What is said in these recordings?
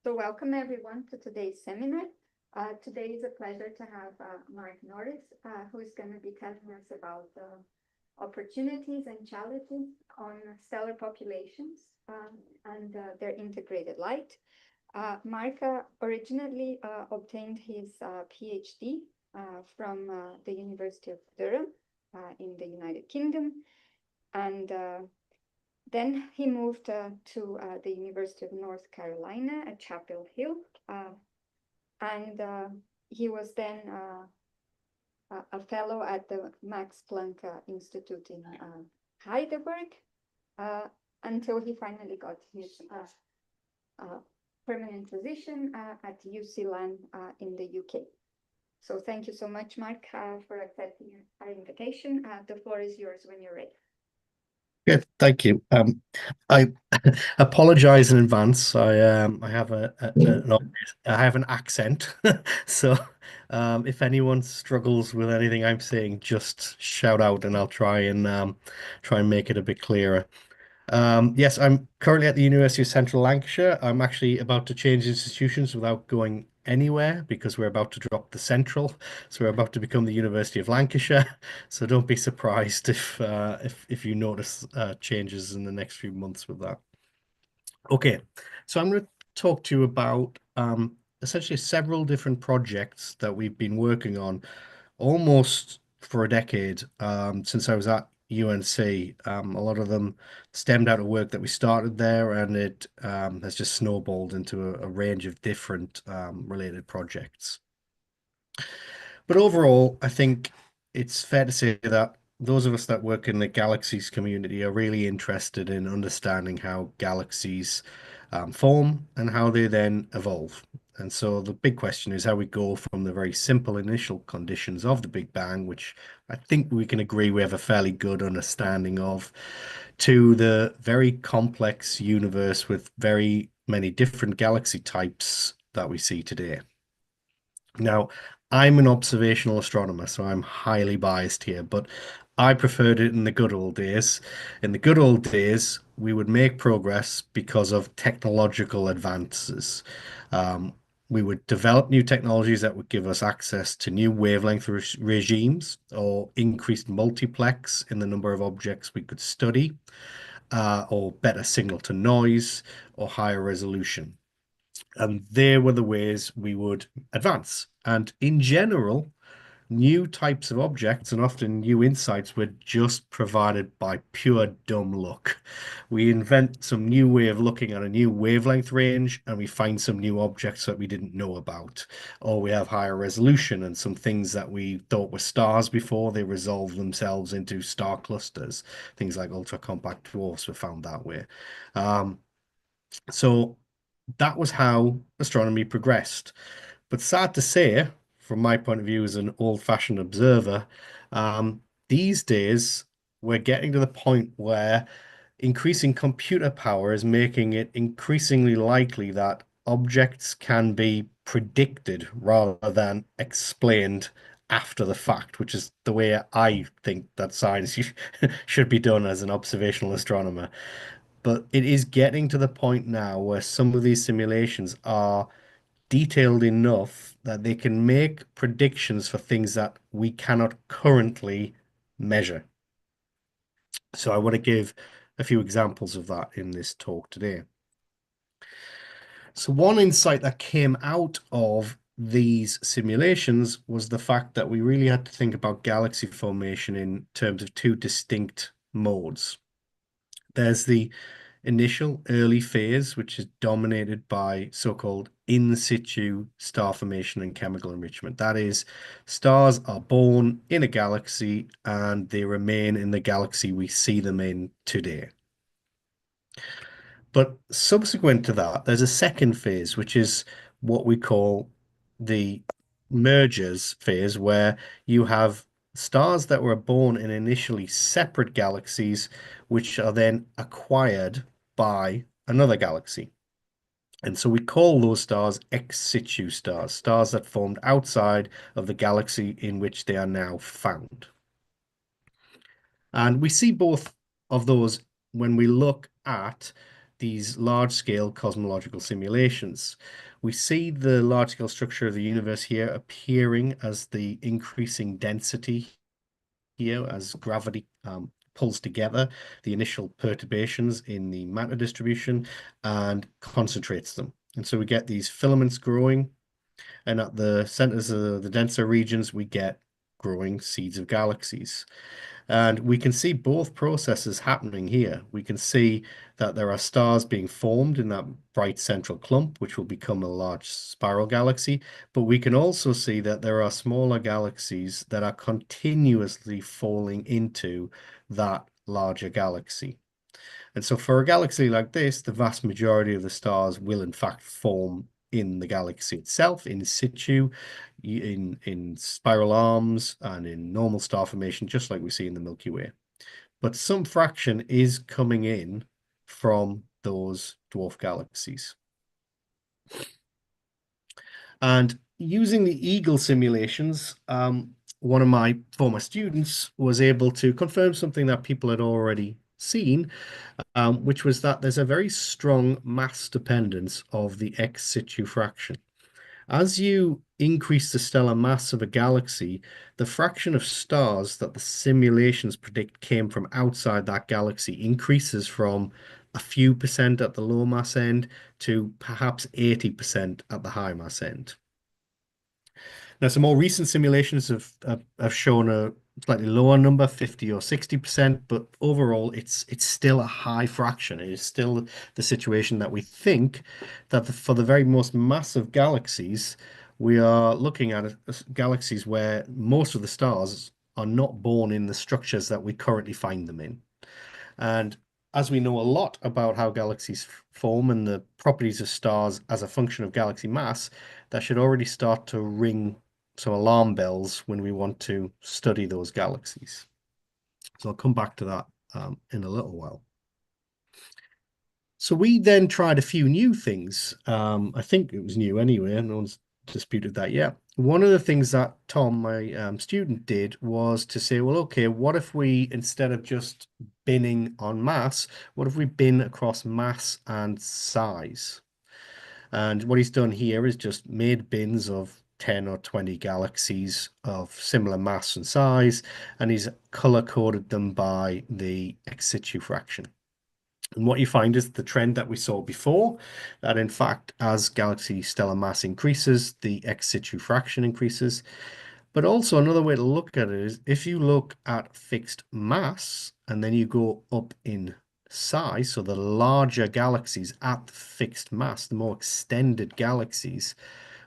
So welcome everyone to today's seminar. Today is a pleasure to have Mark Norris, who is going to be telling us about opportunities and challenges on stellar populations and their integrated light. Mark originally obtained his PhD from the University of Durham in the United Kingdom, and then he moved to the University of North Carolina at Chapel Hill, and he was then a fellow at the Max Planck Institute in Heidelberg until he finally got his permanent position at UC-LAN in the UK. So thank you so much, Mark, for accepting our invitation. The floor is yours when you're ready. Good, thank you. I apologize in advance. I have I have an accent, so if anyone struggles with anything I'm saying, just shout out and I'll try and make it a bit clearer. Yes, I'm currently at the University of Central Lancashire. I'm actually about to change institutions without going anywhere because we're about to drop the Central, so we're about to become the University of Lancashire. So don't be surprised if you notice changes in the next few months with that. Okay, so I'm going to talk to you about essentially several different projects that we've been working on almost for a decade since I was at UNC. A lot of them stemmed out of work that we started there, and it has just snowballed into a range of different related projects. But overall, I think it's fair to say that those of us that work in the galaxies community are really interested in understanding how galaxies form and how they then evolve. And so the big question is how we go from the very simple initial conditions of the Big Bang, which I think we can agree we have a fairly good understanding of, to the very complex universe with very many different galaxy types that we see today. Now, I'm an observational astronomer, so I'm highly biased here, but I preferred it in the good old days. In the good old days, we would make progress because of technological advances. Um, we would develop new technologies that would give us access to new wavelength regimes or increased multiplex in the number of objects we could study, or better signal to noise or higher resolution. And there were the ways we would advance. And in general, new types of objects and often new insights were just provided by pure dumb luck. We invent some new way of looking at a new wavelength range and we find some new objects that we didn't know about. Or we have higher resolution and some things that we thought were stars before, they resolve themselves into star clusters. Things like ultra compact dwarfs were found that way. Um, so that was how astronomy progressed. But sad to say, from my point of view as an old-fashioned observer, these days we're getting to the point where increasing computer power is making it increasingly likely that objects can be predicted rather than explained after the fact, which is the way I think that science should be done as an observational astronomer. But it is getting to the point now where some of these simulations are detailed enough that they can make predictions for things that we cannot currently measure. So I want to give a few examples of that in this talk today. So one insight that came out of these simulations was the fact that we really had to think about galaxy formation in terms of two distinct modes. There's the initial early phase, which is dominated by so-called in-situ star formation and chemical enrichment. That is, stars are born in a galaxy and they remain in the galaxy we see them in today. But subsequent to that, there's a second phase, which is what we call the mergers phase, where you have stars that were born in initially separate galaxies, which are then acquired by another galaxy. And so we call those stars ex-situ stars, stars that formed outside of the galaxy in which they are now found. And we see both of those when we look at these large-scale cosmological simulations. We see the large-scale structure of the universe here appearing as the increasing density here as gravity pulls together the initial perturbations in the matter distribution and concentrates them. And so we get these filaments growing, and at the centers of the denser regions, we get growing seeds of galaxies. And we can see both processes happening here. We can see that there are stars being formed in that bright central clump, which will become a large spiral galaxy. But we can also see that there are smaller galaxies that are continuously falling into that larger galaxy. And so for a galaxy like this, the vast majority of the stars will in fact form in the galaxy itself, in situ, in spiral arms, and in normal star formation, just like we see in the Milky Way. But some fraction is coming in from those dwarf galaxies. And using the Eagle simulations, one of my former students was able to confirm something that people had already seen, which was that there's a very strong mass dependence of the ex-situ fraction. As you increase the stellar mass of a galaxy, the fraction of stars that the simulations predict came from outside that galaxy increases from a few percent at the low mass end to perhaps 80% at the high mass end. Now, some more recent simulations have shown a slightly lower number, 50 or 60%, but overall, it's still a high fraction. It is still the situation that we think that for the very most massive galaxies, we are looking at galaxies where most of the stars are not born in the structures that we currently find them in. And as we know a lot about how galaxies form and the properties of stars as a function of galaxy mass, that should already start to ring some alarm bells when we want to study those galaxies. So I'll come back to that in a little while. So we then tried a few new things. I think it was new anyway, no one's disputed that yet. One of the things that Tom, my student, did was to say, well, okay, what if we, instead of just binning on mass, what if we bin across mass and size? And what he's done here is just made bins of 10 or 20 galaxies of similar mass and size, and he's color-coded them by the ex-situ fraction. And what you find is the trend that we saw before, that in fact, as galaxy stellar mass increases, the ex-situ fraction increases. But also another way to look at it is if you look at fixed mass and then you go up in size, so the larger galaxies at fixed mass, the more extended galaxies,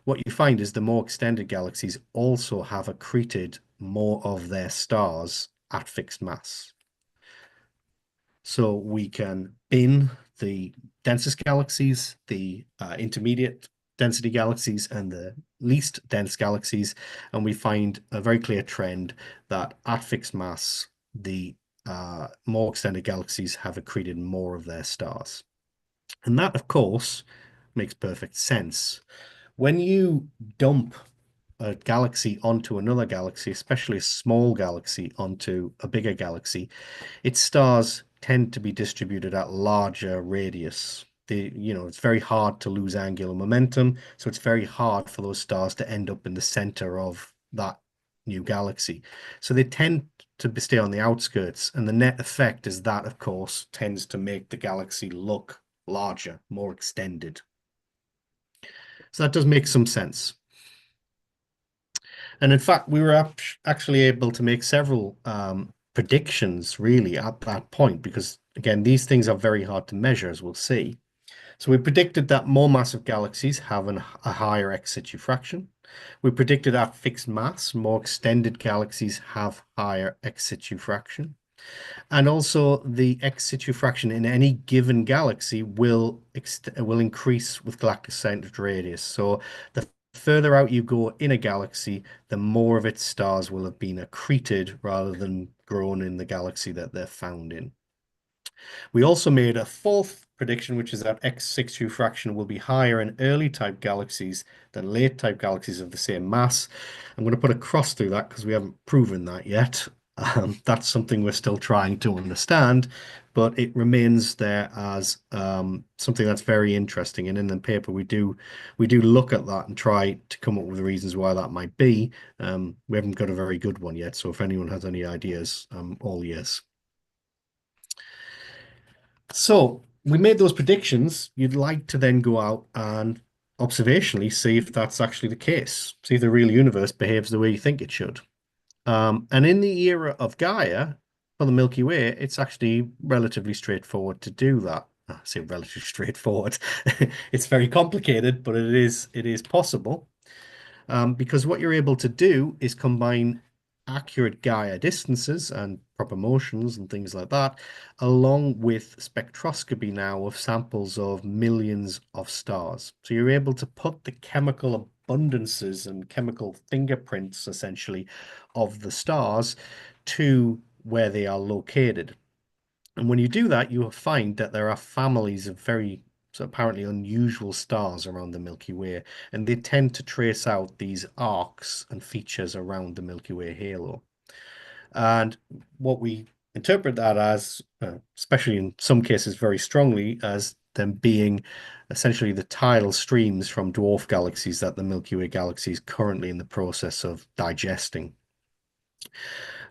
what you find is the more extended galaxies also have accreted more of their stars at fixed mass. So we can bin the densest galaxies, the intermediate density galaxies, and the least dense galaxies, and we find a very clear trend that at fixed mass, the more extended galaxies have accreted more of their stars. And that, of course, makes perfect sense. When you dump a galaxy onto another galaxy, especially a small galaxy onto a bigger galaxy, its stars tend to be distributed at larger radius. It's very hard to lose angular momentum, so it's very hard for those stars to end up in the center of that new galaxy. So they tend to stay on the outskirts, and the net effect is that, of course, tends to make the galaxy look larger, more extended. So that does make some sense. And in fact, we were actually able to make several predictions really at that point, because again, these things are very hard to measure, as we'll see. So we predicted that more massive galaxies have a higher ex-situ fraction. We predicted at fixed mass, more extended galaxies have higher ex-situ fraction. And also the ex-situ fraction in any given galaxy will increase with galactic-centered radius. So the further out you go in a galaxy, the more of its stars will have been accreted rather than grown in the galaxy that they're found in. We also made a fourth prediction, which is that ex-situ fraction will be higher in early type galaxies than late type galaxies of the same mass. I'm going to put a cross through that because we haven't proven that yet. That's something we're still trying to understand, but it remains there as something that's very interesting. And in the paper, we do look at that and try to come up with the reasons why that might be. We haven't got a very good one yet, so if anyone has any ideas, all ears. So we made those predictions. You'd like to then go out and observationally see if that's actually the case, see if the real universe behaves the way you think it should. And in the era of Gaia, for the Milky Way, it's actually relatively straightforward to do that. I say relatively straightforward. It's very complicated, but it is possible. Because what you're able to do is combine accurate Gaia distances and proper motions and things like that, along with spectroscopy now of samples of millions of stars. So you're able to put the chemical abundances and chemical fingerprints, essentially, of the stars to where they are located. And when you do that, you will find that there are families of very apparently unusual stars around the Milky Way, and they tend to trace out these arcs and features around the Milky Way halo. And what we interpret that as, especially in some cases very strongly, as them being essentially the tidal streams from dwarf galaxies that the Milky Way galaxy is currently in the process of digesting.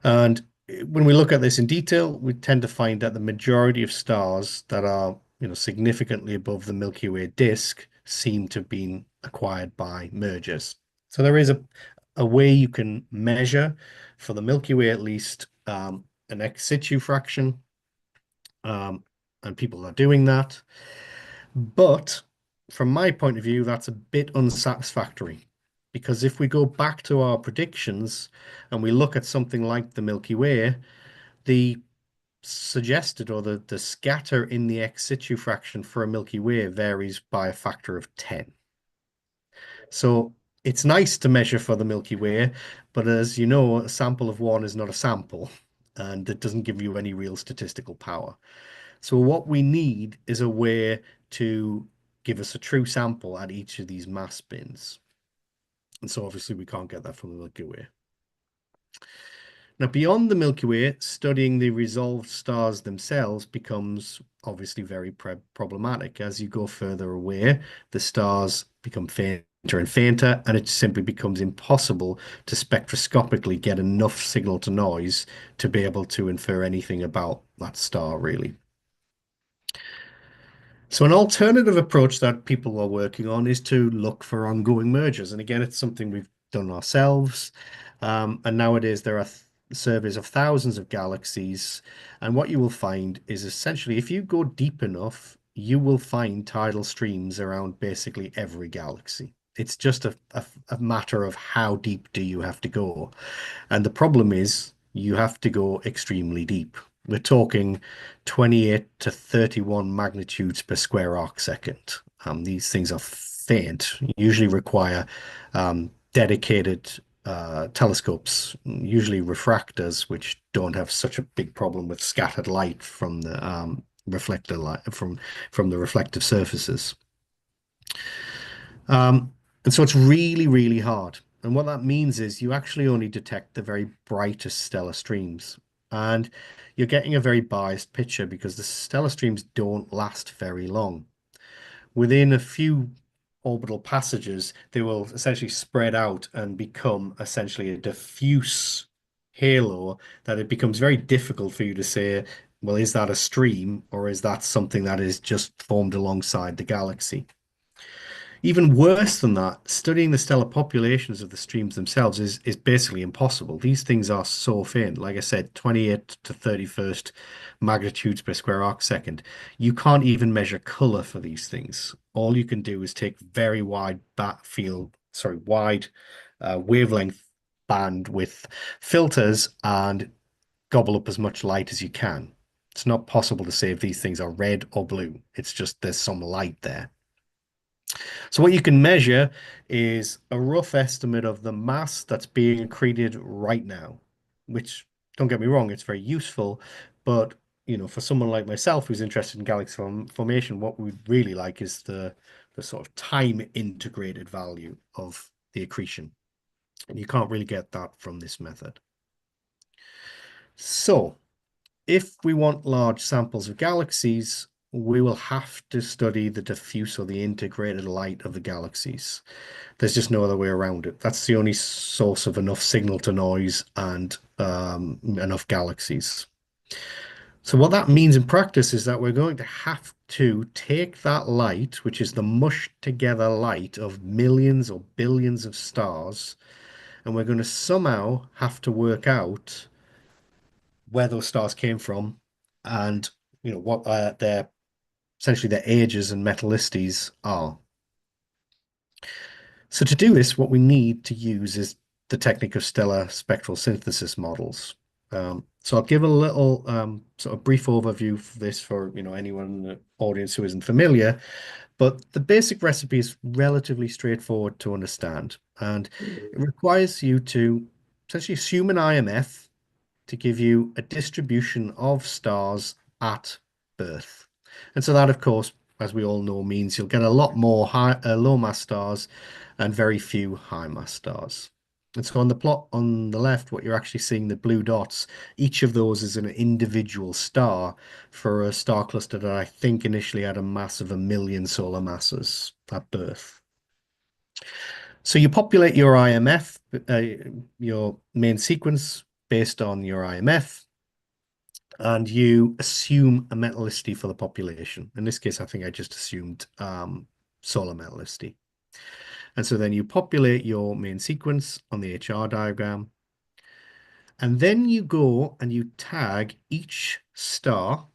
And when we look at this in detail, we tend to find that the majority of stars that are, significantly above the Milky Way disk seem to have been acquired by mergers. So there is a way you can measure, for the Milky Way at least, an ex-situ fraction, and people are doing that. But from my point of view, that's a bit unsatisfactory, because if we go back to our predictions and we look at something like the Milky Way, the suggested, or the scatter in the ex-situ fraction for a Milky Way varies by a factor of 10. So it's nice to measure for the Milky Way, but as you know, a sample of one is not a sample, and it doesn't give you any real statistical power. So what we need is a way to give us a true sample at each of these mass bins. And so obviously we can't get that from the Milky Way. Now, beyond the Milky Way, studying the resolved stars themselves becomes obviously very problematic. As you go further away, the stars become fainter and fainter, and it simply becomes impossible to spectroscopically get enough signal to noise to be able to infer anything about that star, really. So an alternative approach that people are working on is to look for ongoing mergers. And again, it's something we've done ourselves. And nowadays there are surveys of thousands of galaxies. And what you will find is essentially, if you go deep enough, you will find tidal streams around basically every galaxy. It's just a matter of how deep do you have to go. And the problem is you have to go extremely deep. We're talking 28 to 31 magnitudes per square arc second. These things are faint, usually require dedicated telescopes, usually refractors, which don't have such a big problem with scattered light from the reflector light from the reflective surfaces. And so it's really, really hard. And what that means is you actually only detect the very brightest stellar streams. And you're getting a very biased picture because the stellar streams don't last very long. Within a few orbital passages, they will essentially spread out and become essentially a diffuse halo that it becomes very difficult for you to say, well, is that a stream or is that something that is just formed alongside the galaxy? Even worse than that, studying the stellar populations of the streams themselves is basically impossible. These things are so faint. Like I said, 28 to 31st magnitudes per square arc second. You can't even measure color for these things. All you can do is take very wide wavelength band with filters and gobble up as much light as you can. It's not possible to say if these things are red or blue. It's just there's some light there. So what you can measure is a rough estimate of the mass that's being accreted right now, which, don't get me wrong, it's very useful, but for someone like myself who's interested in galaxy formation, what we'd really like is the sort of time integrated value of the accretion. And you can't really get that from this method. So if we want large samples of galaxies, we will have to study the diffuse or the integrated light of the galaxies. There's just no other way around it. That's the only source of enough signal to noise and enough galaxies. So what that means in practice is that we're going to have to take that light, which is the mushed together light of millions or billions of stars, and we're going to somehow have to work out where those stars came from and what their essentially their ages and metallicities are. So to do this, what we need to use is the technique of stellar spectral synthesis models. So I'll give a little sort of brief overview of this for anyone in the audience who isn't familiar. But the basic recipe is relatively straightforward to understand, and it requires you to essentially assume an IMF to give you a distribution of stars at birth. And so that, of course, as we all know, means you'll get a lot more low mass stars and very few high mass stars. And so on the plot on the left, what you're actually seeing, the blue dots, each of those is an individual star for a star cluster that I think initially had a mass of 1 million solar masses at birth. So you populate your IMF, your main sequence based on your IMF, and you assume a metallicity for the population. In this case, I think I just assumed solar metallicity. And so then you populate your main sequence on the HR diagram. And then you go and you tag each star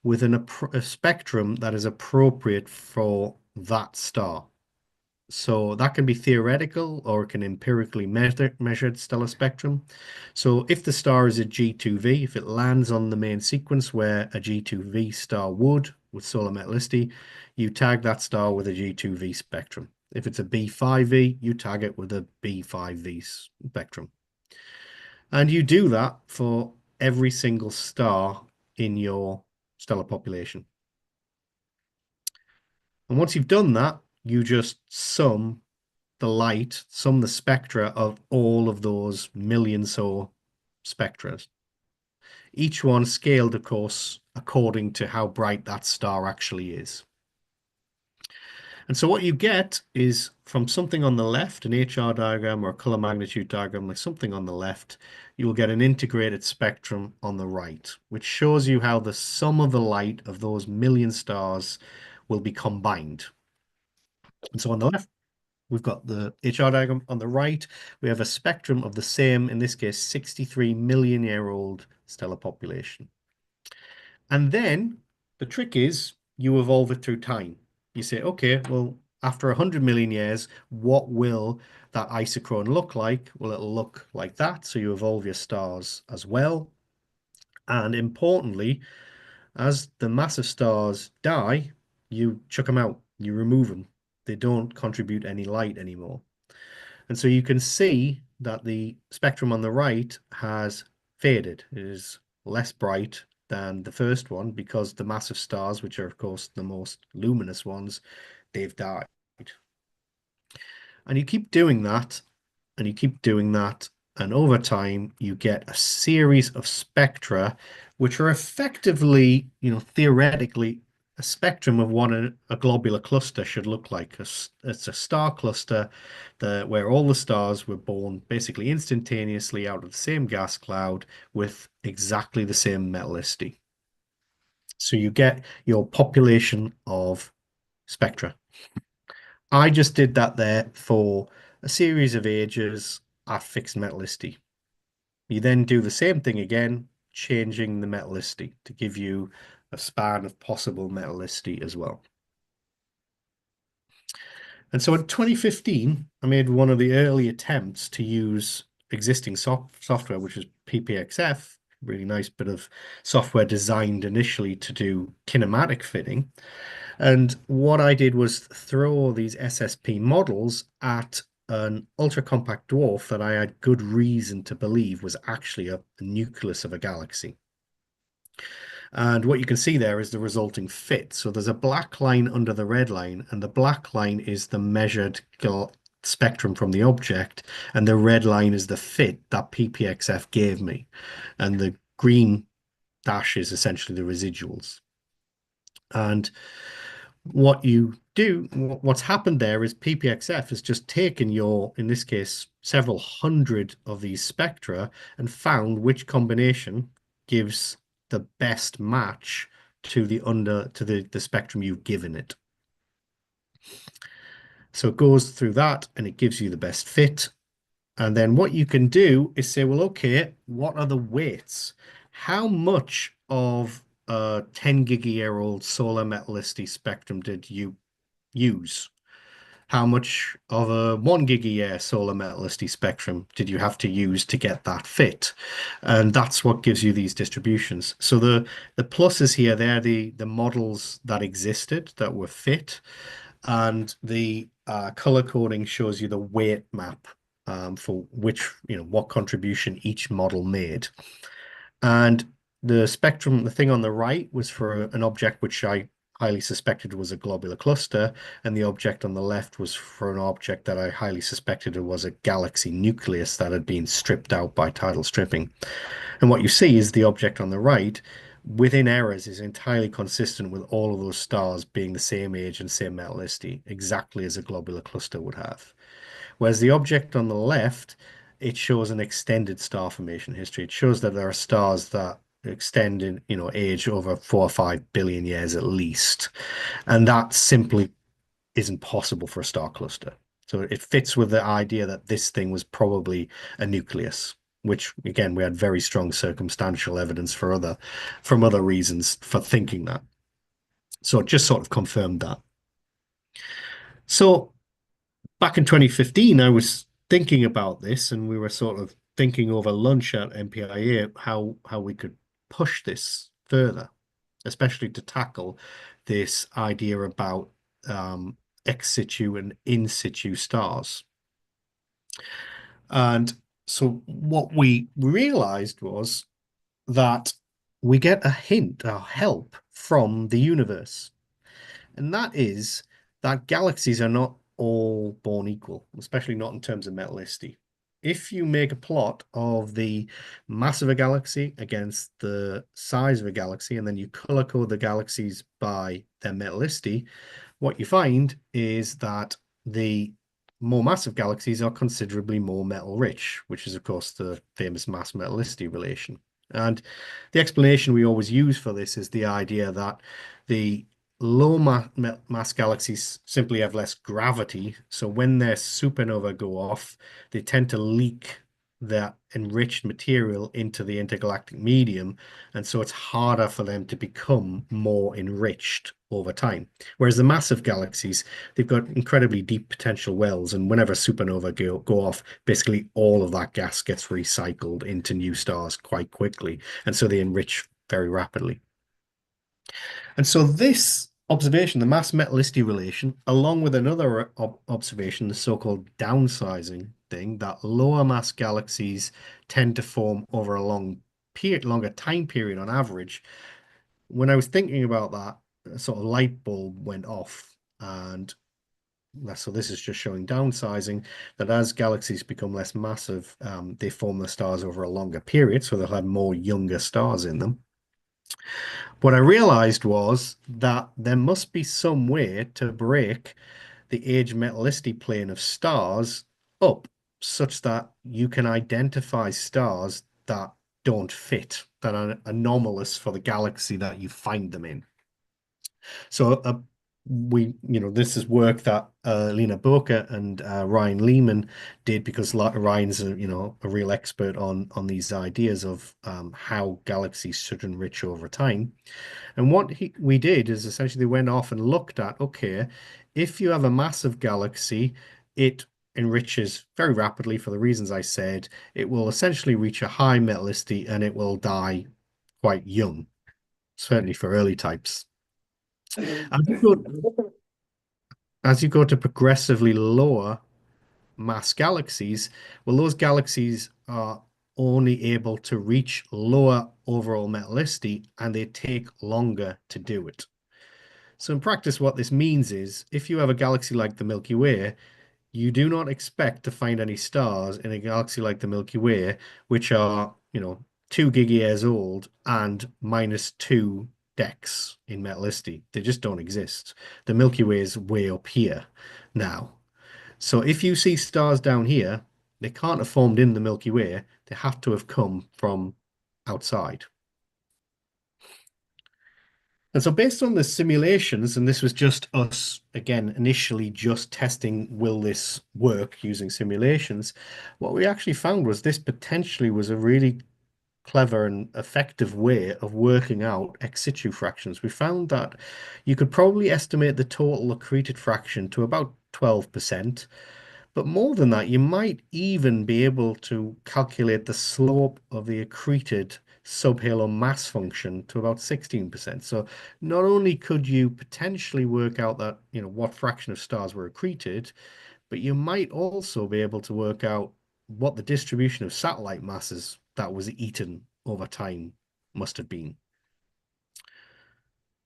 with a spectrum that is appropriate for that star. So that can be theoretical or it can empirically measured stellar spectrum. So if the star is a G2V, if it lands on the main sequence where a G2V star would with solar metallicity, you tag that star with a G2V spectrum. If it's a B5V, you tag it with a B5V spectrum. And you do that for every single star in your stellar population. And once you've done that, you just sum the spectra of all of those million so spectra. Each one scaled, of course, according to how bright that star actually is. And so what you get is from something on the left, an HR diagram or a color magnitude diagram, like something on the left, you will get an integrated spectrum on the right, which shows you how the sum of the light of those million stars will be combined. And so on the left, we've got the HR diagram. On the right, we have a spectrum of the same, in this case, 63 million-year-old stellar population. And then the trick is you evolve it through time. You say, okay, well, after 100 million years, what will that isochrone look like? Well, it'll look like that. So you evolve your stars as well. And importantly, as the massive stars die, you chuck them out, you remove them. They don't contribute any light anymore. And so you can see that the spectrum on the right has faded. It is less bright than the first one because the massive stars, which are, of course, the most luminous ones, they've died. And you keep doing that, and you keep doing that, and over time, you get a series of spectra, which are effectively, theoretically, a spectrum of what a globular cluster should look like. It's a star cluster where all the stars were born basically instantaneously out of the same gas cloud with exactly the same metallicity. So you get your population of spectra. I just did that there for a series of ages at fixed metallicity. You then do the same thing again, changing the metallicity to give you a span of possible metallicity as well. And so in 2015, I made one of the early attempts to use existing software, which is PPXF, really nice bit of software designed initially to do kinematic fitting. And what I did was throw these SSP models at an ultra compact dwarf that I had good reason to believe was actually a nucleus of a galaxy. And what you can see there is the resulting fit. So there's a black line under the red line, and the black line is the measured spectrum from the object, and the red line is the fit that PPXF gave me, and the green dash is essentially the residuals. And what you do, what's happened there is PPXF has just taken your, in this case, several hundred of these spectra and found which combination gives the best match to the spectrum you've given it. So it goes through that and it gives you the best fit. And then what you can do is say, well, okay, what are the weights? How much of a 10 gigayear-old solar metallicity spectrum did you use? How much of a 1 gigayear solar metallicity spectrum did you have to use to get that fit? And that's what gives you these distributions. So the pluses here, they're the models that existed that were fit, and the color coding shows you the weight map for which, what contribution each model made. And the spectrum, the thing on the right was for an object which I highly suspected was a globular cluster, and the object on the left was for an object that I highly suspected was a galaxy nucleus that had been stripped out by tidal stripping. And what you see is the object on the right, within errors, is entirely consistent with all of those stars being the same age and same metallicity, exactly as a globular cluster would have. Whereas the object on the left, it shows an extended star formation history. It shows that there are stars that extend in, age over 4 or 5 billion years at least. And that simply isn't possible for a star cluster. So it fits with the idea that this thing was probably a nucleus, which again, we had very strong circumstantial evidence from other reasons for thinking that. So it just sort of confirmed that. So back in 2015, I was thinking about this, and we were sort of thinking over lunch at MPIA how we could push this further, especially to tackle this idea about ex-situ and in-situ stars. And so what we realized was that we get a hint, a help from the universe. And that is that galaxies are not all born equal, especially not in terms of metallicity. If you make a plot of the mass of a galaxy against the size of a galaxy, and then you color code the galaxies by their metallicity, what you find is that the more massive galaxies are considerably more metal rich, which is, of course, the famous mass metallicity relation. And the explanation we always use for this is the idea that the low mass galaxies simply have less gravity. So when their supernova go off, they tend to leak that enriched material into the intergalactic medium. And so it's harder for them to become more enriched over time. Whereas the massive galaxies, they've got incredibly deep potential wells. And whenever supernova go off, basically all of that gas gets recycled into new stars quite quickly. And so they enrich very rapidly. And so this observation, the mass metallicity relation, along with another observation, the so-called downsizing thing, that lower mass galaxies tend to form over a longer time period on average. When I was thinking about that, a sort of light bulb went off. And so this is just showing downsizing, that as galaxies become less massive, they form the stars over a longer period, so they'll have more younger stars in them. What I realized was that there must be some way to break the age metallicity plane of stars up such that you can identify stars that don't fit, that are anomalous for the galaxy that you find them in. So this is work that Lena Boker and Ryan Lehman did, because Ryan's a real expert on these ideas of how galaxies should enrich over time. And what we did is essentially went off and looked at, okay, if you have a massive galaxy, it enriches very rapidly for the reasons I said. It will essentially reach a high metallicity and it will die quite young, certainly for early types. As you go to progressively lower mass galaxies, well, those galaxies are only able to reach lower overall metallicity, and they take longer to do it. So in practice, what this means is if you have a galaxy like the Milky Way, you do not expect to find any stars in a galaxy like the Milky Way, which are, 2 gig years old and -2 dex in metallicity. They just don't exist. The Milky Way is way up here now. So if you see stars down here, they can't have formed in the Milky Way. They have to have come from outside. And so based on the simulations, and this was just us, again, initially just testing, will this work using simulations? What we actually found was this potentially was a really clever and effective way of working out ex-situ fractions. We found that you could probably estimate the total accreted fraction to about 12%. But more than that, you might even be able to calculate the slope of the accreted subhalo mass function to about 16%. So not only could you potentially work out that, what fraction of stars were accreted, but you might also be able to work out what the distribution of satellite masses that was eaten over time must have been.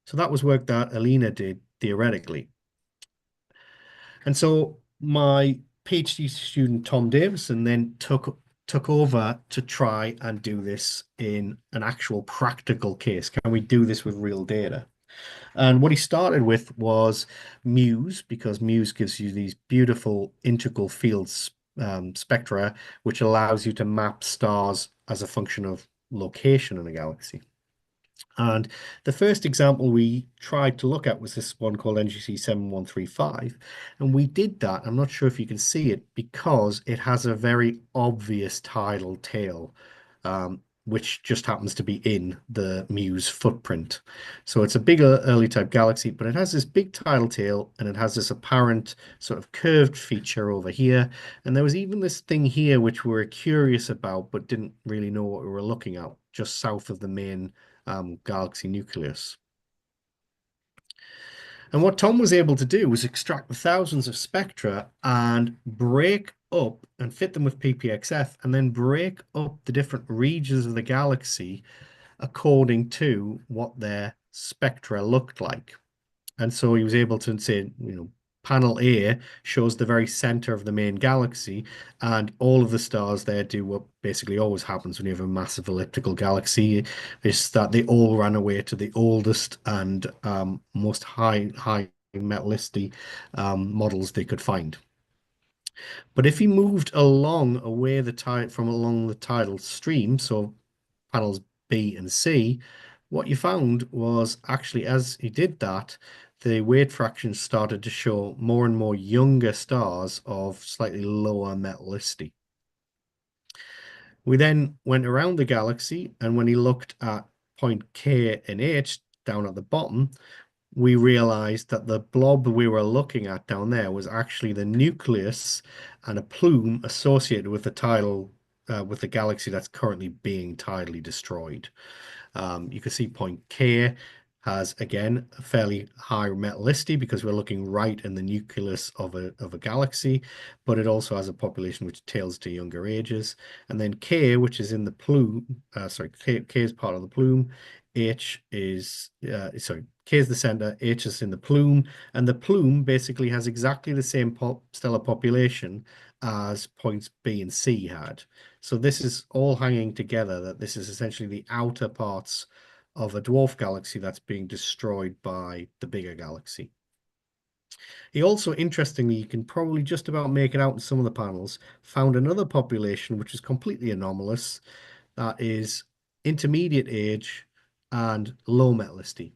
So that was work that Alina did theoretically. And so my PhD student Tom Davison then took over to try and do this in an actual practical case. Can we do this with real data? And what he started with was Muse, because Muse gives you these beautiful integral fields spectra, which allows you to map stars as a function of location in a galaxy. And the first example we tried to look at was this one called NGC 7135. And we did that. I'm not sure if you can see it because it has a very obvious tidal tail, which just happens to be in the Muse footprint. So it's a bigger early type galaxy, but it has this big tidal tail and it has this apparent sort of curved feature over here. And there was even this thing here which we were curious about, but didn't really know what we were looking at, just south of the main galaxy nucleus. And what Tom was able to do was extract the thousands of spectra and break up and fit them with PPXF and then break up the different regions of the galaxy according to what their spectra looked like. And so he was able to say, panel A shows the very center of the main galaxy, and all of the stars there do what basically always happens when you have a massive elliptical galaxy, is that they all run away to the oldest and most high metallicity models they could find. But if he moved along away the tide from along the tidal stream, so panels B and C, what you found was actually as he did that, the weight fractions started to show more and more younger stars of slightly lower metallicity. We then went around the galaxy, and when he looked at point K and H down at the bottom, we realized that the blob we were looking at down there was actually the nucleus and a plume associated with the tidal, with the galaxy that's currently being tidally destroyed. You can see point K has, again, a fairly high metallicity because we're looking right in the nucleus of a galaxy, but it also has a population which tails to younger ages. And then K, which is in the plume, K is part of the plume, H is, K is the center, H is in the plume, and the plume basically has exactly the same stellar population as points B and C had. So this is all hanging together, that this is essentially the outer parts of a dwarf galaxy that's being destroyed by the bigger galaxy. He also, interestingly, you can probably just about make it out in some of the panels, found another population which is completely anomalous, that is intermediate age and low metallicity.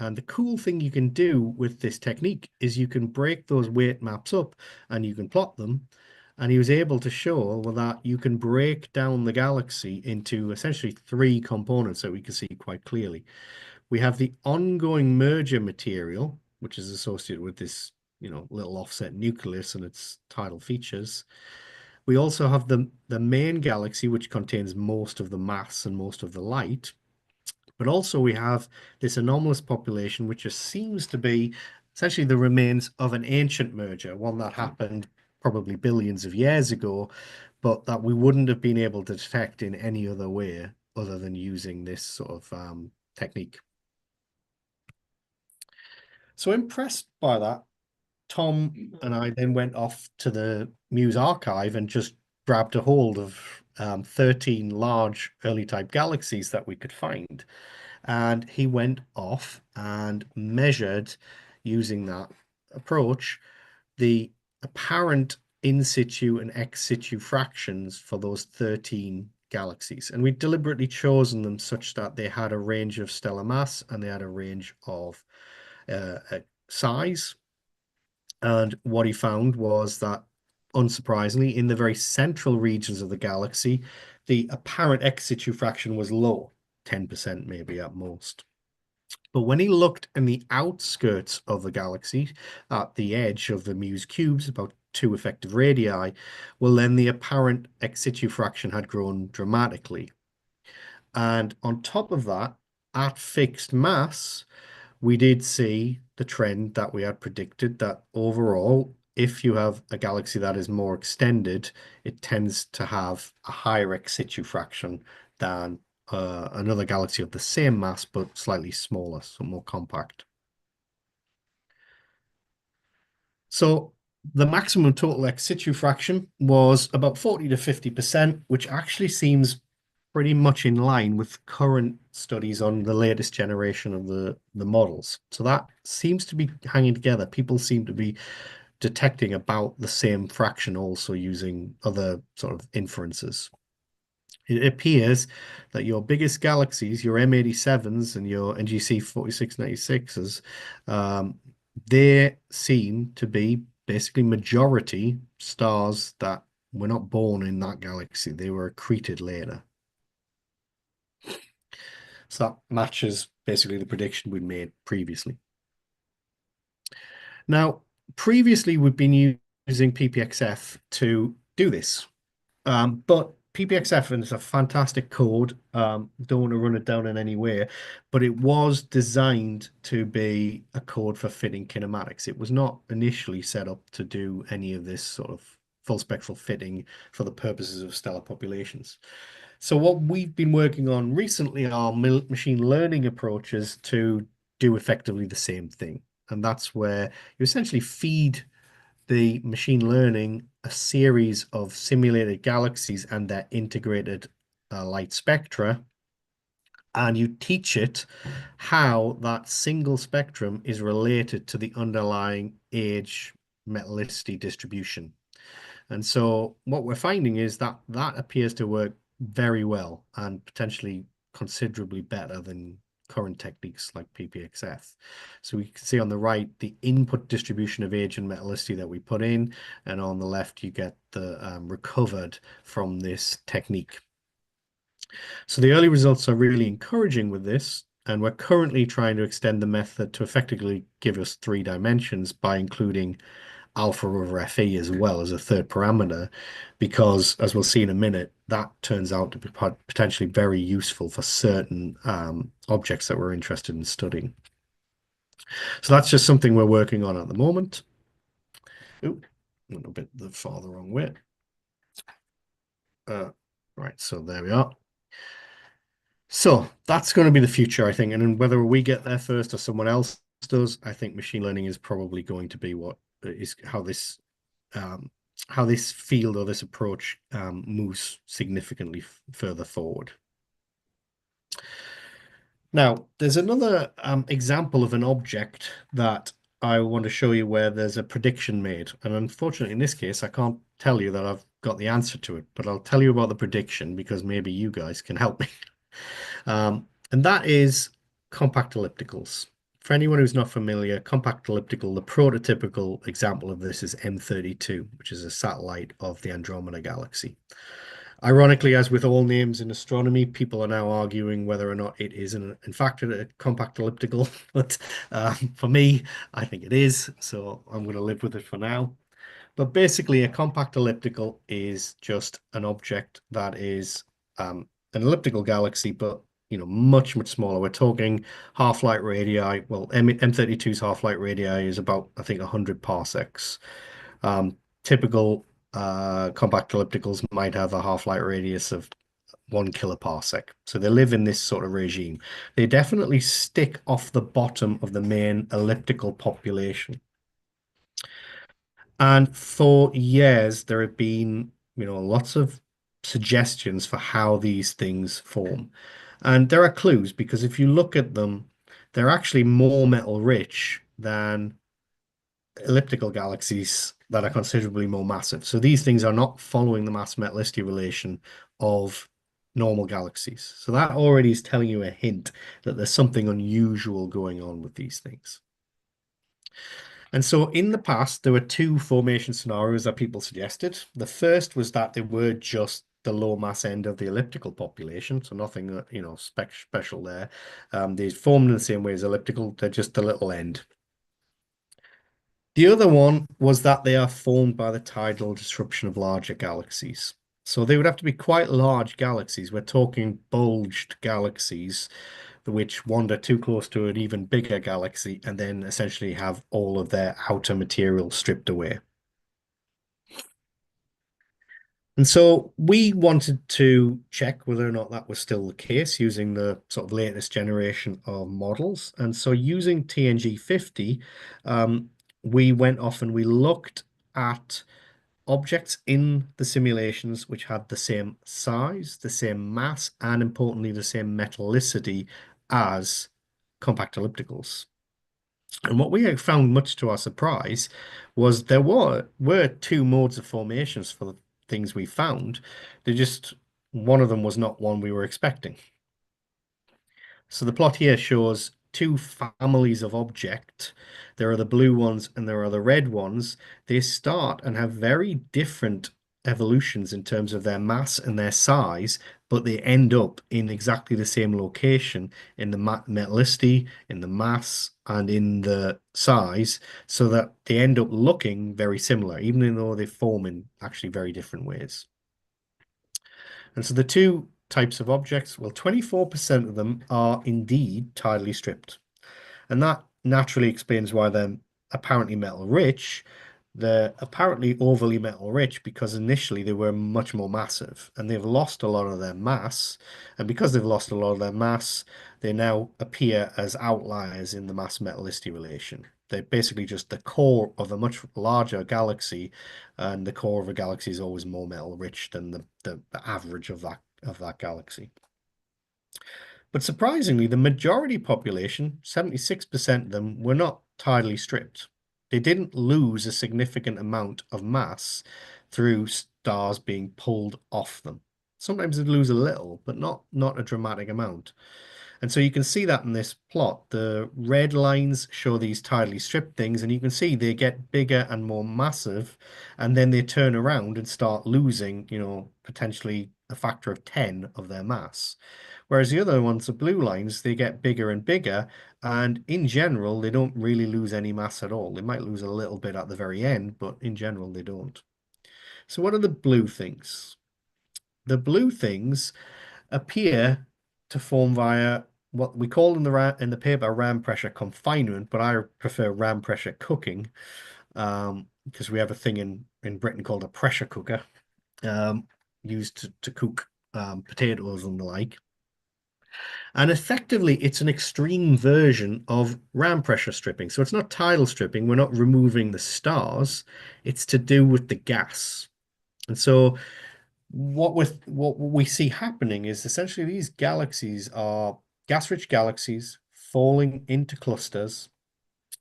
And the cool thing you can do with this technique is you can break those weight maps up and you can plot them. And he was able to show that you can break down the galaxy into essentially 3 components that we can see quite clearly. We have the ongoing merger material, which is associated with this, little offset nucleus and its tidal features. We also have the main galaxy, which contains most of the mass and most of the light. But also we have this anomalous population, which just seems to be essentially the remains of an ancient merger, one that happened probably billions of years ago, but that we wouldn't have been able to detect in any other way other than using this sort of technique. So impressed by that, Tom and I then went off to the Muse archive and just grabbed a hold of 13 large early type galaxies that we could find. And he went off and measured using that approach the apparent in situ and ex situ fractions for those 13 galaxies. And we'd deliberately chosen them such that they had a range of stellar mass and they had a range of size. And what he found was that, unsurprisingly, in the very central regions of the galaxy, the apparent ex situ fraction was low, 10% maybe at most. But when he looked in the outskirts of the galaxy, at the edge of the Muse cubes, about 2 effective radii, well, then the apparent ex situ fraction had grown dramatically. And on top of that, at fixed mass, we did see the trend that we had predicted, that overall, if you have a galaxy that is more extended, it tends to have a higher ex situ fraction than another galaxy of the same mass but slightly smaller, so more compact. So the maximum total ex situ fraction was about 40 to 50%, which actually seems pretty much in line with current studies on the latest generation of the models. So that seems to be hanging together. People seem to be detecting about the same fraction also using other sort of inferences. It appears that your biggest galaxies, your M87s and your NGC 4696s, they seem to be basically majority stars that were not born in that galaxy. They were accreted later. So that matches basically the prediction we'd made previously. Now, previously we've been using PPXF to do this, but PPXF is a fantastic code. Don't want to run it down in any way, but it was designed to be a code for fitting kinematics. It was not initially set up to do any of this sort of full spectral fitting for the purposes of stellar populations. So what we've been working on recently are machine learning approaches to do effectively the same thing. And that's where you essentially feed the machine learning a series of simulated galaxies and their integrated light spectra, and you teach it how that single spectrum is related to the underlying age metallicity distribution. And so what we're finding is that that appears to work very well and potentially considerably better than current techniques like PPXF. So we can see on the right the input distribution of age and metallicity that we put in, and on the left you get the recovered from this technique. So the early results are really encouraging with this, and we're currently trying to extend the method to effectively give us 3 dimensions by including alpha over Fe as well as a third parameter, because as we'll see in a minute, that turns out to be potentially very useful for certain objects that we're interested in studying. So that's just something we're working on at the moment. Ooh, a little bit far the wrong way. Right, so there we are. So that's going to be the future, I think. And whether we get there first or someone else does, I think machine learning is probably going to be what is how this field or this approach moves significantly further forward. Now, there's another example of an object that I want to show you where there's a prediction made. And unfortunately, in this case, I can't tell you that I've got the answer to it, but I'll tell you about the prediction because maybe you guys can help me. And that is compact ellipticals. For anyone who's not familiar, compact elliptical, the prototypical example of this is M32, which is a satellite of the Andromeda galaxy. Ironically, as with all names in astronomy, people are now arguing whether or not it is, in fact, a compact elliptical. But for me, I think it is, so I'm going to live with it for now. But basically, a compact elliptical is just an object that is an elliptical galaxy, but much, much smaller. We're talking half-light radii. Well, M32's half-light radii is about, I think, 100 parsecs. Typical compact ellipticals might have a half-light radius of 1 kiloparsec. So they live in this sort of regime. They definitely stick off the bottom of the main elliptical population. And for years, there have been, lots of suggestions for how these things form. And there are clues because if you look at them, they're actually more metal rich than elliptical galaxies that are considerably more massive. So these things are not following the mass metallicity relation of normal galaxies. So that already is telling you a hint that there's something unusual going on with these things. And so in the past, there were two formation scenarios that people suggested. The first was that they were just the low mass end of the elliptical population, so nothing, special there. They formed in the same way as elliptical, they're just the little end. The other one was that they are formed by the tidal disruption of larger galaxies. So they would have to be quite large galaxies. We're talking bulged galaxies which wander too close to an even bigger galaxy and then essentially have all of their outer material stripped away. And so we wanted to check whether or not that was still the case using the sort of latest generation of models. And so using TNG50, we went off and we looked at objects in the simulations which had the same size, the same mass, and importantly, the same metallicity as compact ellipticals. And what we found, much to our surprise, was there were two modes of formations for the things we found. They just one of them was not one we were expecting. So the plot here shows two families of object. There are the blue ones and there are the red ones. They start and have very different evolutions in terms of their mass and their size, but they end up in exactly the same location in the metallicity, in the mass, and in the size, so that they end up looking very similar, even though they form in actually very different ways. And so the two types of objects, well, 24% of them are indeed tidally stripped. And that naturally explains why they're apparently metal rich. They're apparently overly metal rich because initially they were much more massive and they've lost a lot of their mass. And because they've lost a lot of their mass, they now appear as outliers in the mass metallicity relation. They're basically just the core of a much larger galaxy, and the core of a galaxy is always more metal rich than the average of that galaxy. But surprisingly, the majority population, 76% of them, were not tidally stripped. They didn't lose a significant amount of mass through stars being pulled off them. Sometimes they lose a little, but not a dramatic amount. And so you can see that in this plot. The red lines show these tidally stripped things, and you can see they get bigger and more massive, and then they turn around and start losing, potentially a factor of 10 of their mass. Whereas the other ones, the blue lines, they get bigger and bigger, and in general, they don't really lose any mass at all. They might lose a little bit at the very end, but in general, they don't. So what are the blue things? The blue things appear to form via what we call in the paper ram pressure confinement, but I prefer ram pressure cooking because we have a thing in Britain called a pressure cooker used to cook potatoes and the like. And effectively, it's an extreme version of ram pressure stripping. So it's not tidal stripping. We're not removing the stars. It's to do with the gas. And so what we see happening is essentially these galaxies are gas-rich galaxies falling into clusters.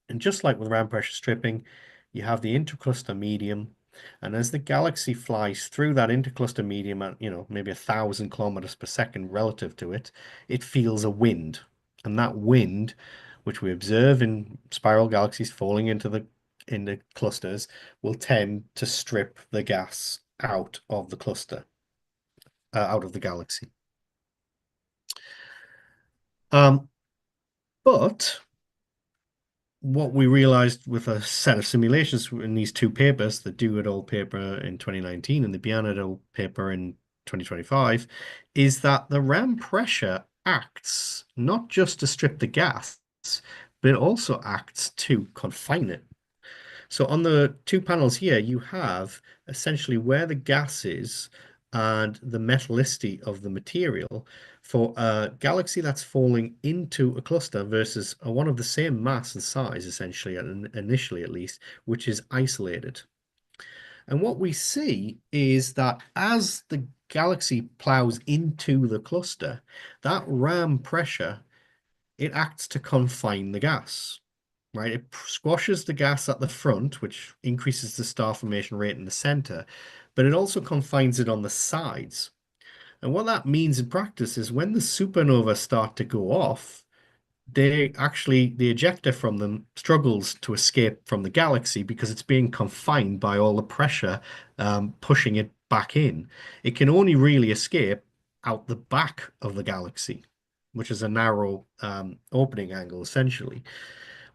And just like with ram pressure stripping, you have the intercluster medium. And as the galaxy flies through that intercluster medium at, maybe 1,000 kilometers per second relative to it, it feels a wind. And that wind, which we observe in spiral galaxies falling into the clusters, will tend to strip the gas out of the cluster, out of the galaxy. But what we realized with a set of simulations in these two papers, the Do et al. Paper in 2019 and the Bian et al. Paper in 2025, is that the ram pressure acts not just to strip the gas, but it also acts to confine it. So on the two panels here, you have essentially where the gas is and the metallicity of the material for a galaxy that's falling into a cluster versus one of the same mass and size, essentially, initially at least, which is isolated. And what we see is that as the galaxy plows into the cluster, that ram pressure, it acts to confine the gas, right? It squashes the gas at the front, which increases the star formation rate in the center, but it also confines it on the sides. And what that means in practice is when the supernova start to go off, the ejector from them struggles to escape from the galaxy because it's being confined by all the pressure pushing it back in. It can only really escape out the back of the galaxy, which is a narrow opening angle essentially.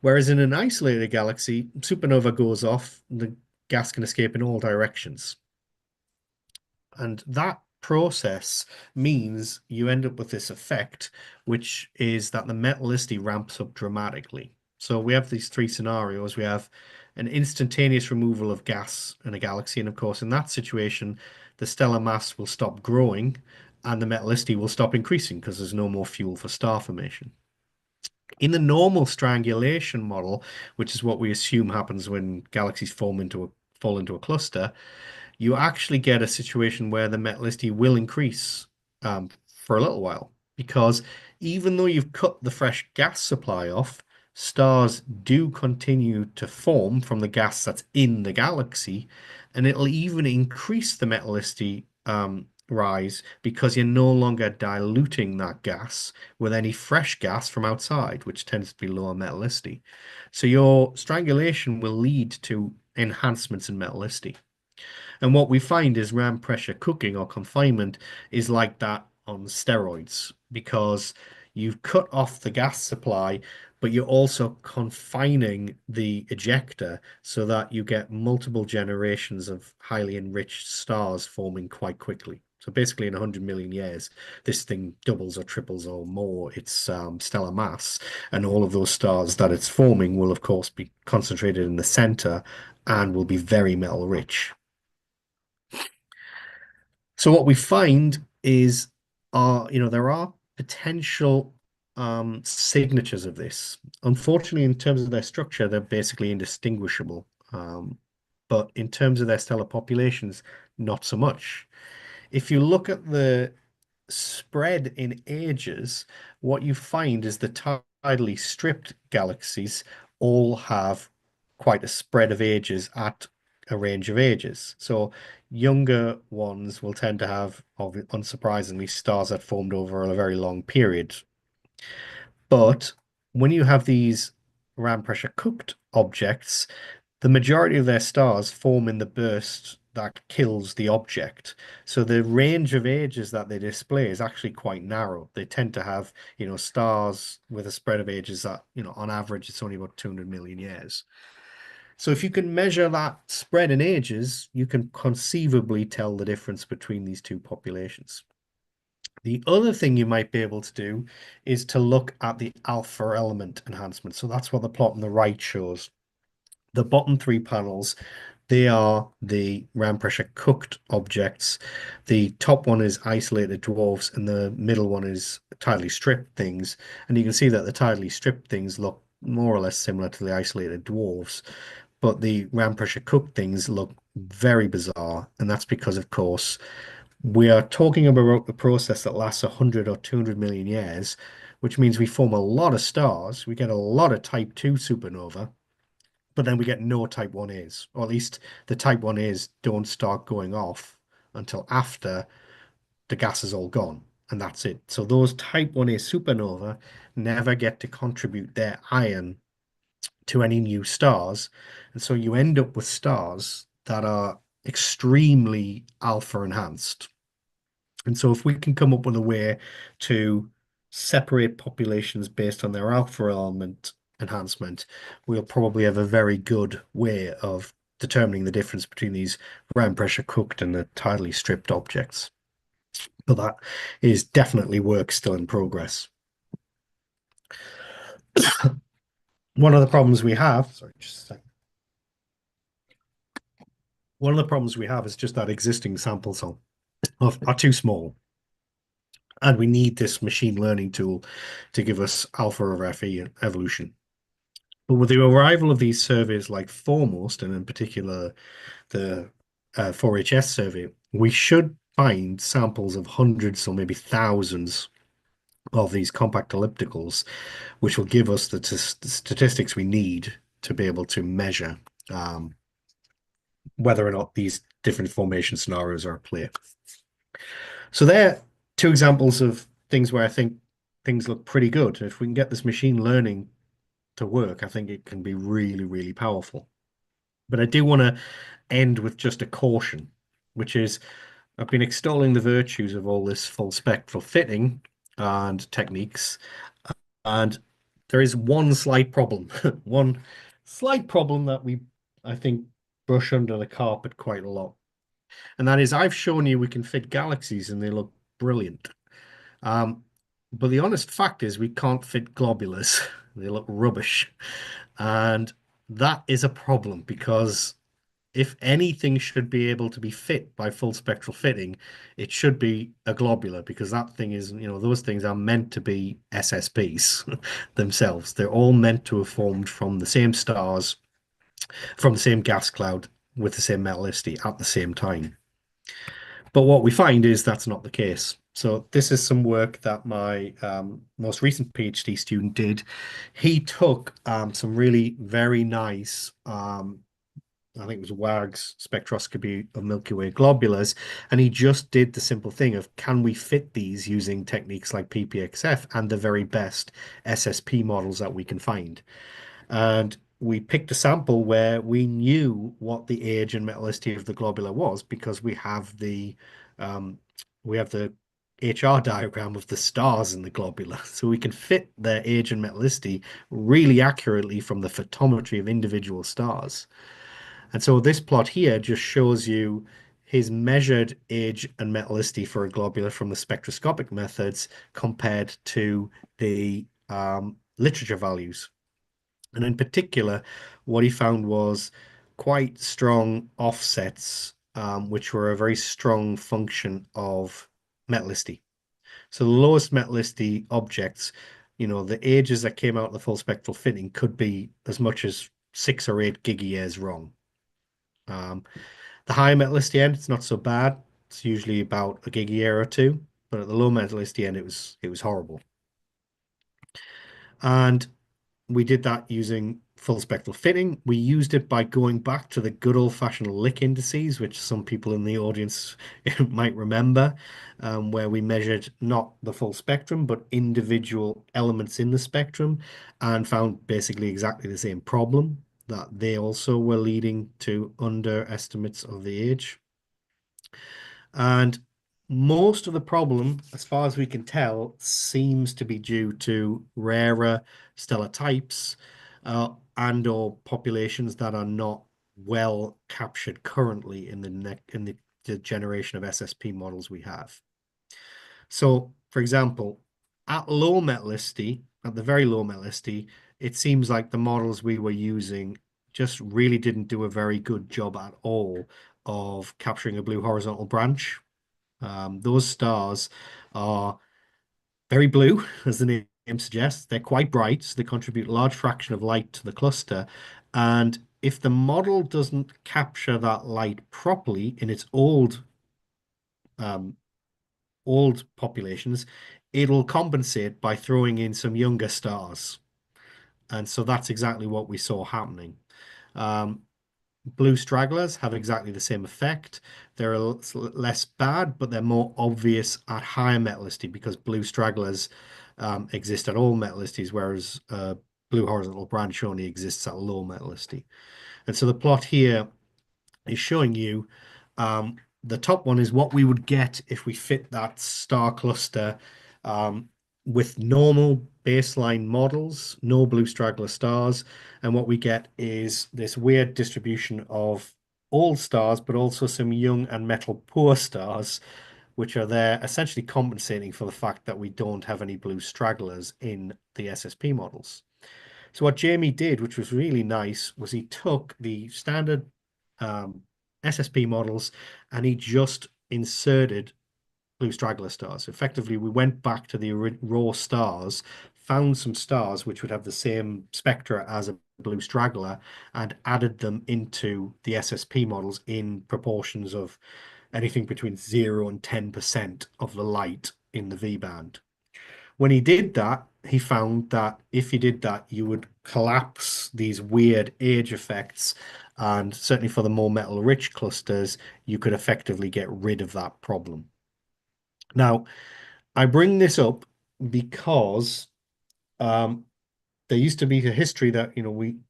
Whereas in an isolated galaxy, supernova goes off, the gas can escape in all directions. And that process means you end up with this effect, which is that the metallicity ramps up dramatically. So we have these three scenarios. We have an instantaneous removal of gas in a galaxy. And of course, in that situation, the stellar mass will stop growing and the metallicity will stop increasing because there's no more fuel for star formation. In the normal strangulation model, which is what we assume happens when galaxies fall into a cluster, you actually get a situation where the metallicity will increase for a little while because even though you've cut the fresh gas supply off, stars do continue to form from the gas that's in the galaxy, and it'll even increase the metallicity rise because you're no longer diluting that gas with any fresh gas from outside, which tends to be lower metallicity. So your strangulation will lead to enhancements in metallicity. And what we find is ram pressure cooking or confinement is like that on steroids because you've cut off the gas supply, but you're also confining the ejector so that you get multiple generations of highly enriched stars forming quite quickly. So basically, in 100 million years, this thing doubles or triples or more its stellar mass, and all of those stars that it's forming will, of course, be concentrated in the center and will be very metal rich. So what we find is, there are potential signatures of this. Unfortunately, in terms of their structure, they're basically indistinguishable. But in terms of their stellar populations, not so much. If you look at the spread in ages, what you find is the tidally stripped galaxies all have quite a spread of ages at a range of ages. So younger ones will tend to have, unsurprisingly, stars that formed over a very long period. But when you have these ram pressure cooked objects, the majority of their stars form in the burst that kills the object. So the range of ages that they display is actually quite narrow. They tend to have, stars with a spread of ages that, on average, it's only about 200 million years. So if you can measure that spread in ages, you can conceivably tell the difference between these two populations. The other thing you might be able to do is to look at the alpha element enhancement. So that's what the plot on the right shows. The bottom three panels, they are the ram pressure cooked objects. The top one is isolated dwarfs, and the middle one is tidally stripped things. And you can see that the tidally stripped things look more or less similar to the isolated dwarfs, but the ram pressure cooked things look very bizarre. And that's because, of course, we are talking about a process that lasts 100 or 200 million years, which means we form a lot of stars. We get a lot of type 2 supernova, but then we get no type 1As, or at least the type 1As don't start going off until after the gas is all gone, and that's it. So those type 1A supernova never get to contribute their iron to any new stars. And so you end up with stars that are extremely alpha enhanced. And so if we can come up with a way to separate populations based on their alpha element enhancement, we'll probably have a very good way of determining the difference between these ram pressure cooked and the tidally stripped objects. But that is definitely work still in progress. One of the problems we have, sorry, just a second. One of the problems we have is just that existing samples are too small. And we need this machine learning tool to give us alpha over Fe evolution. But with the arrival of these surveys like Foremost, and in particular the 4HS survey, we should find samples of hundreds or maybe thousands of these compact ellipticals, which will give us the statistics we need to be able to measure whether or not these different formation scenarios are at play. So there are two examples of things where I think things look pretty good. If we can get this machine learning to work, I think it can be really, really powerful. But I do want to end with just a caution, which is I've been extolling the virtues of all this full spectral fitting and techniques, and there is one slight problem, one slight problem that I think, brush under the carpet quite a lot. And that is, I've shown you we can fit galaxies and they look brilliant. Um, but the honest fact is we can't fit globulars. They look rubbish. And that is a problem because if anything should be able to be fit by full spectral fitting, it should be a globular because that thing is, those things are meant to be SSPs themselves. They're all meant to have formed from the same stars, from the same gas cloud with the same metallicity at the same time. But what we find is that's not the case. So this is some work that my most recent PhD student did. He took some really very nice, I think it was WAG's spectroscopy of Milky Way globulars, and he just did the simple thing of can we fit these using techniques like PPXF and the very best SSP models that we can find. And we picked a sample where we knew what the age and metallicity of the globular was because um, we have the HR diagram of the stars in the globular. So we can fit their age and metallicity really accurately from the photometry of individual stars. And so this plot here just shows you his measured age and metallicity for a globular from the spectroscopic methods compared to the literature values. And in particular, what he found was quite strong offsets, which were a very strong function of metallicity. So the lowest metallicity objects, the ages that came out of the full spectral fitting could be as much as 6 or 8 gigayears wrong. The high metallicity end, it's not so bad. It's usually about a gigayear or two, but at the low metallicity end, it was horrible. And we did that using full spectral fitting. We used it by going back to the good old-fashioned Lick indices, which some people in the audience might remember, where we measured not the full spectrum, but individual elements in the spectrum and found basically exactly the same problem, that they also were leading to underestimates of the age. And most of the problem, as far as we can tell, seems to be due to rarer stellar types and or populations that are not well captured currently in the generation of SSP models we have. So, for example, at low metallicity, at the very low metallicity, it seems like the models we were using just really didn't do a very good job at all of capturing a blue horizontal branch. Those stars are very blue, as the name suggests. They're quite bright, so they contribute a large fraction of light to the cluster. And if the model doesn't capture that light properly in its old populations, it'll compensate by throwing in some younger stars. And so that's exactly what we saw happening. Blue stragglers have exactly the same effect. They're less bad, but they're more obvious at higher metallicity because blue stragglers exist at all metallicities, whereas blue horizontal branch only exists at low metallicity. And so the plot here is showing you the top one is what we would get if we fit that star cluster with normal baseline models, no blue straggler stars. And what we get is this weird distribution of old stars, but also some young and metal poor stars, which are there essentially compensating for the fact that we don't have any blue stragglers in the SSP models. So what Jamie did, which was really nice, was he took the standard SSP models and he just inserted blue straggler stars. Effectively, we went back to the raw stars, found some stars which would have the same spectra as a blue straggler and added them into the SSP models in proportions of anything between 0 and 10% of the light in the V band. When he did that, he found that if you did that, you would collapse these weird age effects. And certainly for the more metal-rich clusters, you could effectively get rid of that problem. Now, I bring this up because there used to be a history that,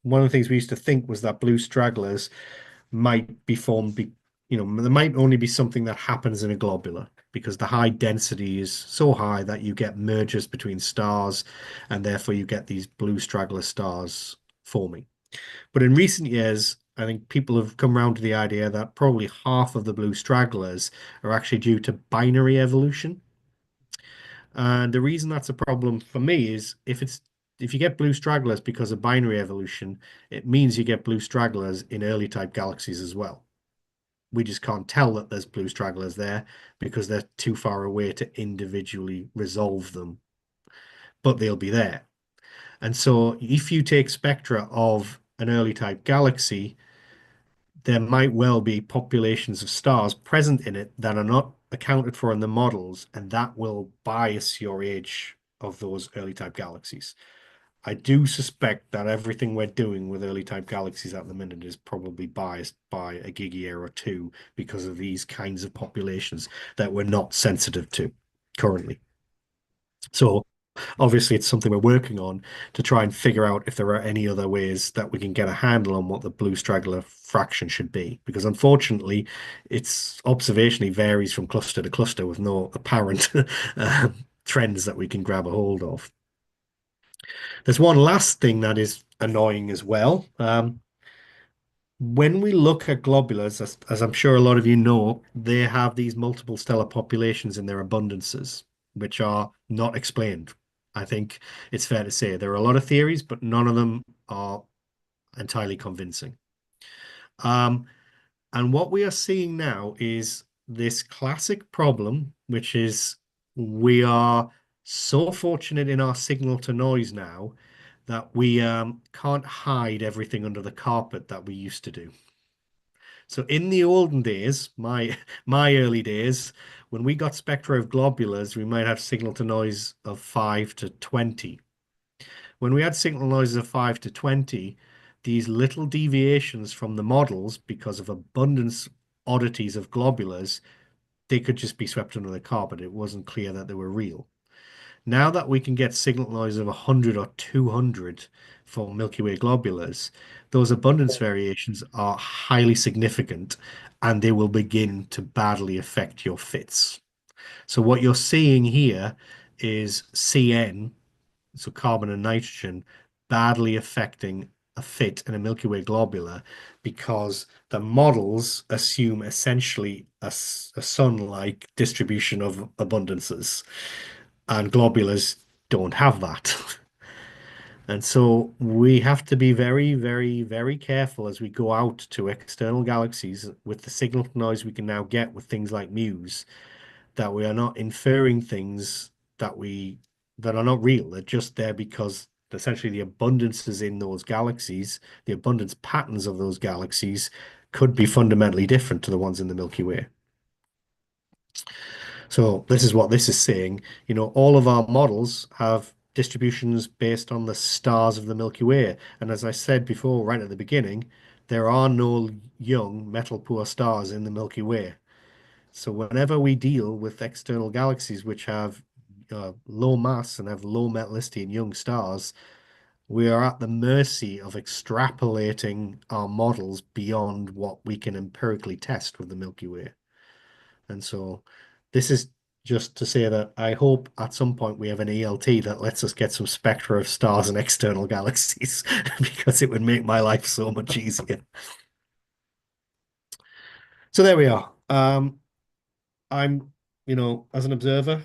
one of the things we used to think was that blue stragglers might be formed, there might only be something that happens in a globular because the high density is so high that you get mergers between stars and therefore you get these blue straggler stars forming. But in recent years, I think people have come around to the idea that probably half of the blue stragglers are actually due to binary evolution. And the reason that's a problem for me is if you get blue stragglers because of binary evolution, it means you get blue stragglers in early type galaxies as well. We just can't tell that there's blue stragglers there because they're too far away to individually resolve them, but they'll be there. And so if you take spectra of an early type galaxy, there might well be populations of stars present in it that are not accounted for in the models, and that will bias your age of those early type galaxies. I do suspect that everything we're doing with early type galaxies at the minute is probably biased by a gig year or two because of these kinds of populations that we're not sensitive to currently. So obviously it's something we're working on to try and figure out if there are any other ways that we can get a handle on what the blue straggler fraction should be. Because unfortunately, its observationally varies from cluster to cluster with no apparent trends that we can grab a hold of. There's one last thing that is annoying as well. When we look at globulars, as I'm sure a lot of you know, they have these multiple stellar populations in their abundances, which are not explained. I think it's fair to say there are a lot of theories, but none of them are entirely convincing. And what we are seeing now is this classic problem, which is we are so fortunate in our signal to noise now that we can't hide everything under the carpet that we used to do. So in the olden days, my early days, when we got spectra of globulars, we might have signal to noise of 5 to 20. When we had signal noises of 5 to 20, these little deviations from the models, because of abundance oddities of globulars, they could just be swept under the carpet. It wasn't clear that they were real. Now that we can get signal noise of 100 or 200 for Milky Way globulars, those abundance variations are highly significant and they will begin to badly affect your fits. So what you're seeing here is CN, so carbon and nitrogen, badly affecting a fit in a Milky Way globular because the models assume essentially a sun-like distribution of abundances, and globulars don't have that. And so we have to be very, very, very careful as we go out to external galaxies with the signal noise we can now get with things like Muse, that we are not inferring things that are not real. They're just there because essentially the abundances in those galaxies, the abundance patterns of those galaxies could be fundamentally different to the ones in the Milky Way. So this is what this is saying. All of our models have distributions based on the stars of the Milky Way. And as I said before, right at the beginning, there are no young metal poor stars in the Milky Way. So whenever we deal with external galaxies which have low mass and have low metallicity and young stars, we are at the mercy of extrapolating our models beyond what we can empirically test with the Milky Way. And so this is just to say that I hope at some point we have an ELT that lets us get some spectra of stars and external galaxies because it would make my life so much easier. So there we are. I'm, as an observer,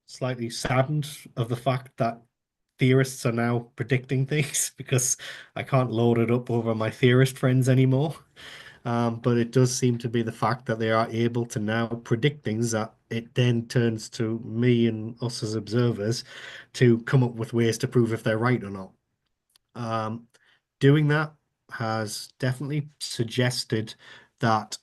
slightly saddened of the fact that theorists are now predicting things because I can't load it up over my theorist friends anymore. But it does seem to be the fact that they are able to now predict things that it then turns to me and us as observers to come up with ways to prove if they're right or not. Um, Doing that has definitely suggested that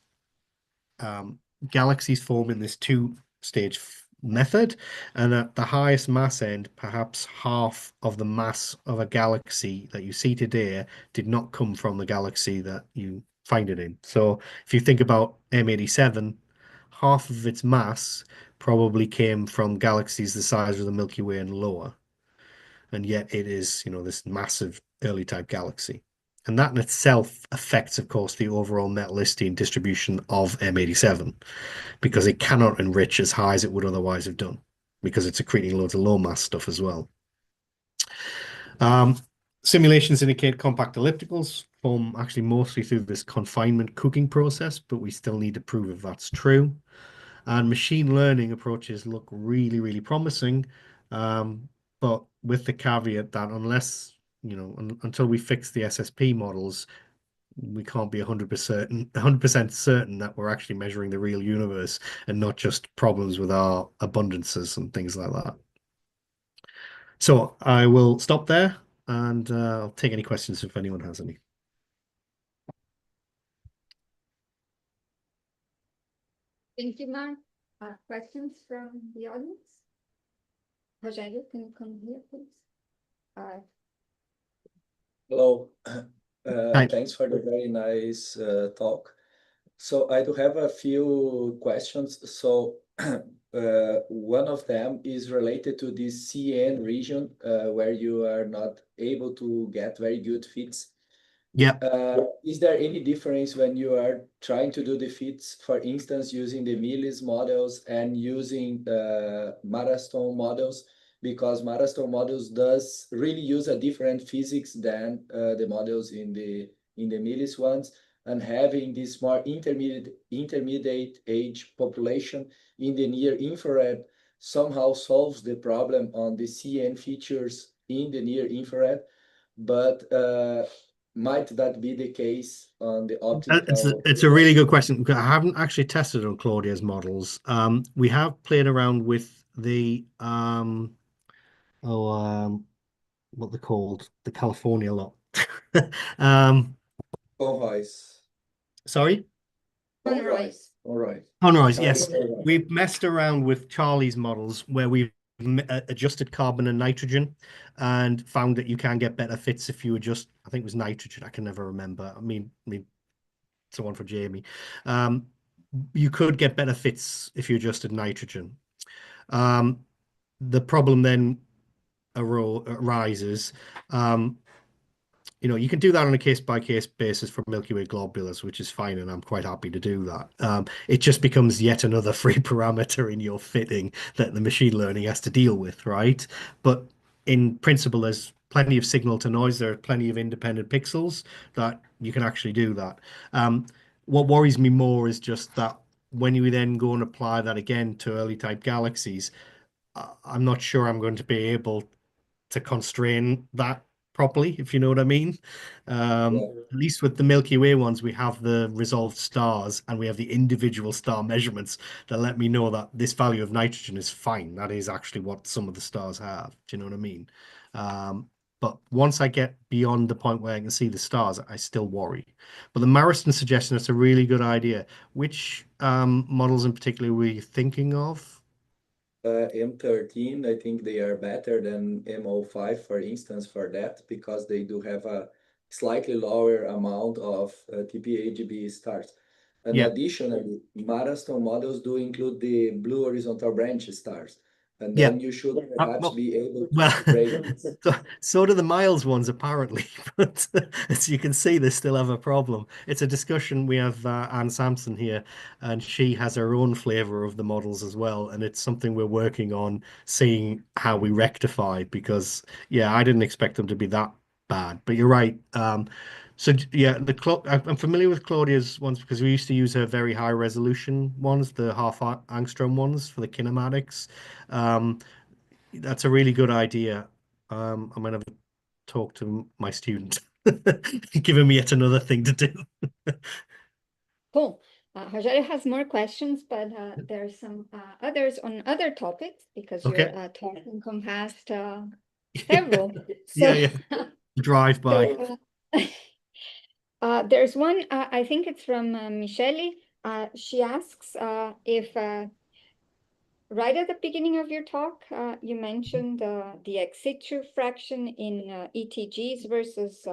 galaxies form in this two-stage method, and at the highest mass end, perhaps half of the mass of a galaxy that you see today did not come from the galaxy that you find it in. So if you think about M87, half of its mass probably came from galaxies the size of the Milky Way and lower, and yet it is, this massive early type galaxy. And that in itself affects, of course, the overall metallicity and distribution of M87 because it cannot enrich as high as it would otherwise have done because it's accreting loads of low mass stuff as well. Um, Simulations indicate compact ellipticals form actually mostly through this confinement cooking process, but we still need to prove if that's true. And machine learning approaches look really, really promising, but with the caveat that unless, until we fix the SSP models, we can't be 100% certain that we're actually measuring the real universe and not just problems with our abundances and things like that. So I will stop there and I'll take any questions if anyone has any. Thank you, Mark. Questions from the audience? Rogério, can you come here, please? Hello. Hi. Thanks for the very nice talk. So I do have a few questions. So one of them is related to this CN region where you are not able to get very good fits. Yeah. Is there any difference when you are trying to do the fits, for instance, using the Millis models and using Maraston models? Because Maraston models does really use a different physics than the models in the Millis ones, and having this more intermediate age population in the near infrared somehow solves the problem on the CN features in the near infrared, but might that be the case on the optical? It's a really good question. I haven't actually tested on Claudia's models. We have played around with the what they're called, the California lot. um, Conroy's. Sorry? Norris. All right. Norris, yes. We've messed around with Charlie's models where we've adjusted carbon and nitrogen and found that you can get better fits if you adjust, I think it was nitrogen, I can never remember. I mean, it's the one for Jamie. You could get better fits if you adjusted nitrogen. The problem then arises. You can do that on a case-by-case basis for Milky Way globulars, which is fine, and I'm quite happy to do that. It just becomes yet another free parameter in your fitting that the machine learning has to deal with, right? But in principle, there's plenty of signal to noise. There are plenty of independent pixels that you can actually do that. What worries me more is just that when you then go and apply that again to early type galaxies, I'm not sure I'm going to be able to constrain that properly, if you know what I mean. At least with the Milky Way ones, we have the resolved stars and we have the individual star measurements that let me know that this value of nitrogen is fine. That is actually what some of the stars have. Do you know what I mean? But once I get beyond the point where I can see the stars, I still worry. But the Marston suggestion, that's a really good idea. Which models in particular were you thinking of? M13, I think they are better than M05, for instance, for that, because they do have a slightly lower amount of TPAGB stars. And Yeah. additionally, Maraston models do include the blue horizontal branch stars. And Yeah. then you should perhaps be able Well, to break this. so do the Miles ones apparently, but as you can see, they still have a problem. It's a discussion. We have Anne Sampson here, and she has her own flavor of the models as well, and it's something we're working on seeing how we rectify because, yeah, I didn't expect them to be that bad, but you're right. So yeah, I'm familiar with Claudia's ones because we used to use her very high resolution ones, the half angstrom ones for the kinematics. Um, that's a really good idea. I'm gonna talk to my student, giving me yet another thing to do. Cool. Rogerio has more questions, but there are some others on other topics because your Okay. talk encompassed several. Yeah, So, yeah. Drive by. so there's one, I think it's from Michele. She asks if right at the beginning of your talk, you mentioned the ex-situ fraction in ETGs versus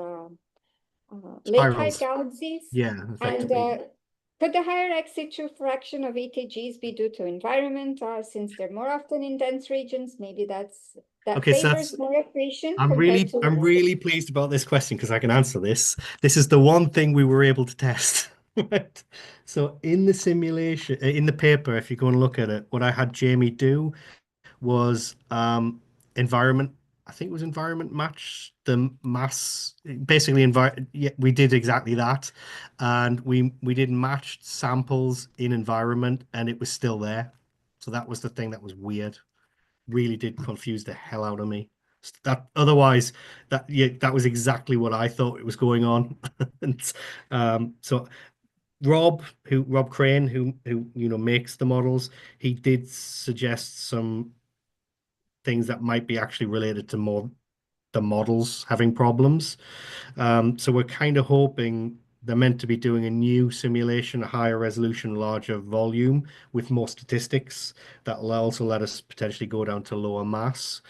late-type Spirals. galaxies. Yeah, And effectively. could the higher ex-situ fraction of ETGs be due to environment, since they're more often in dense regions? Maybe that Okay, so favors more accretion I'm compared to. really pleased about this question because I can answer this. This is the one thing we were able to test. Right. So in the simulation, in the paper, if you go and look at it, what I had Jamie do was environment. I think it was environment match the mass. Basically, yeah, we did exactly that, and we did matched samples in environment, and it was still there. So that was the thing that was weird. Really did confuse the hell out of me. That otherwise, that was exactly what I thought it was going on. And so Rob Crane, who makes the models, he did suggest some things that might be actually related to more the models having problems. So we're kind of hoping they're meant to be doing a new simulation, a higher resolution, larger volume with more statistics that will also let us potentially go down to lower mass.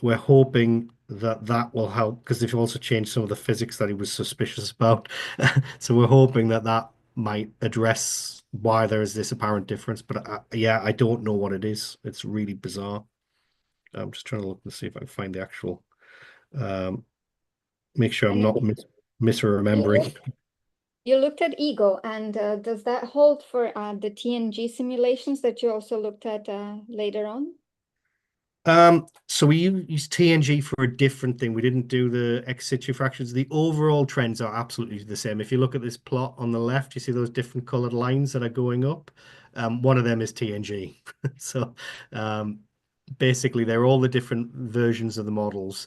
We're hoping that that will help because they've also changed some of the physics that he was suspicious about. So we're hoping that that might address why there is this apparent difference. But yeah, I don't know what it is. It's really bizarre. I'm just trying to look and see if I can find the actual make sure I'm not misremembering. You looked at ego, and does that hold for the TNG simulations that you also looked at later on? So we use TNG for a different thing. We didn't do the ex-situ fractions. The overall trends are absolutely the same. If you look at this plot on the left, you see those different colored lines that are going up. One of them is TNG. So basically, they're all the different versions of the models,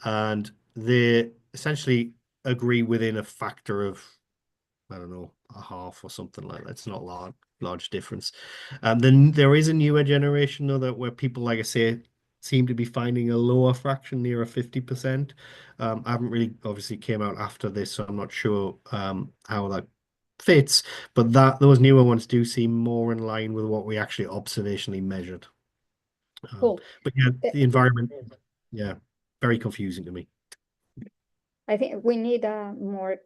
and they essentially agree within a factor of, I don't know, a half or something like that. It's not large difference. Then there is a newer generation though that where people, like I say, seem to be finding a lower fraction near a 50%. I haven't really obviously came out after this, so I'm not sure how that fits, but that those newer ones do seem more in line with what we actually observationally measured. Cool. But yeah, the environment, yeah, very confusing to me. I think we need more,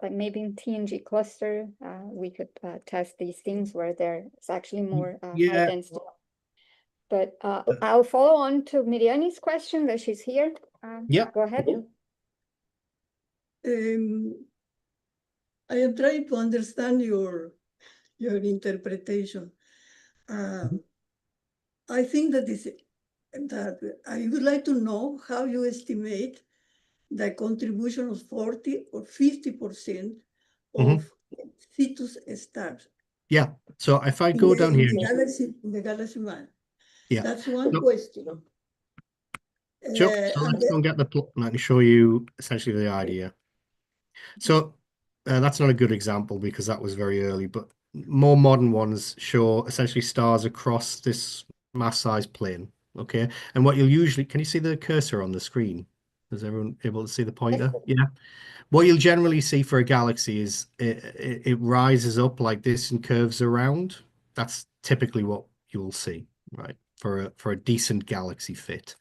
like maybe in TNG cluster, we could test these things where there's actually more high Yeah. density. But I'll follow on to Miriani's question that she's here. Yeah. Go ahead. I am trying to understand your interpretation. I think that I would like to know how you estimate the contribution of 40 or 50% of Cetus stars. Yeah. So if I go down here, in the galaxy map. yeah. That's one So- question. Sure. So let's go and get the plot. Let me show you essentially the idea. So that's not a good example because that was very early, but more modern ones show essentially stars across this mass size plane. Okay. And what you'll usually, can you see the cursor on the screen? Is everyone able to see the pointer? Yeah. What you'll generally see for a galaxy is it rises up like this and curves around. That's typically what you'll see, right? For a decent galaxy fit.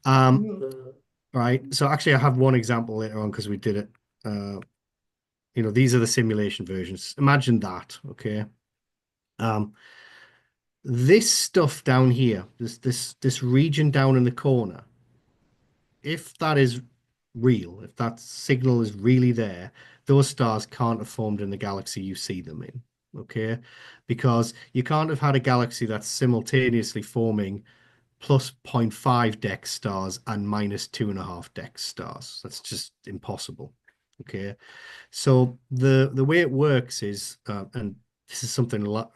Right. So actually I have one example later on because we did it. These are the simulation versions. Imagine that, okay? This stuff down here, this region down in the corner, if that is real, if that signal is really there, those stars can't have formed in the galaxy you see them in, okay? Because you can't have had a galaxy that's simultaneously forming plus 0.5 Dex stars and minus 2.5 Dex stars. That's just impossible, okay? So the way it works is, and this is something a lot.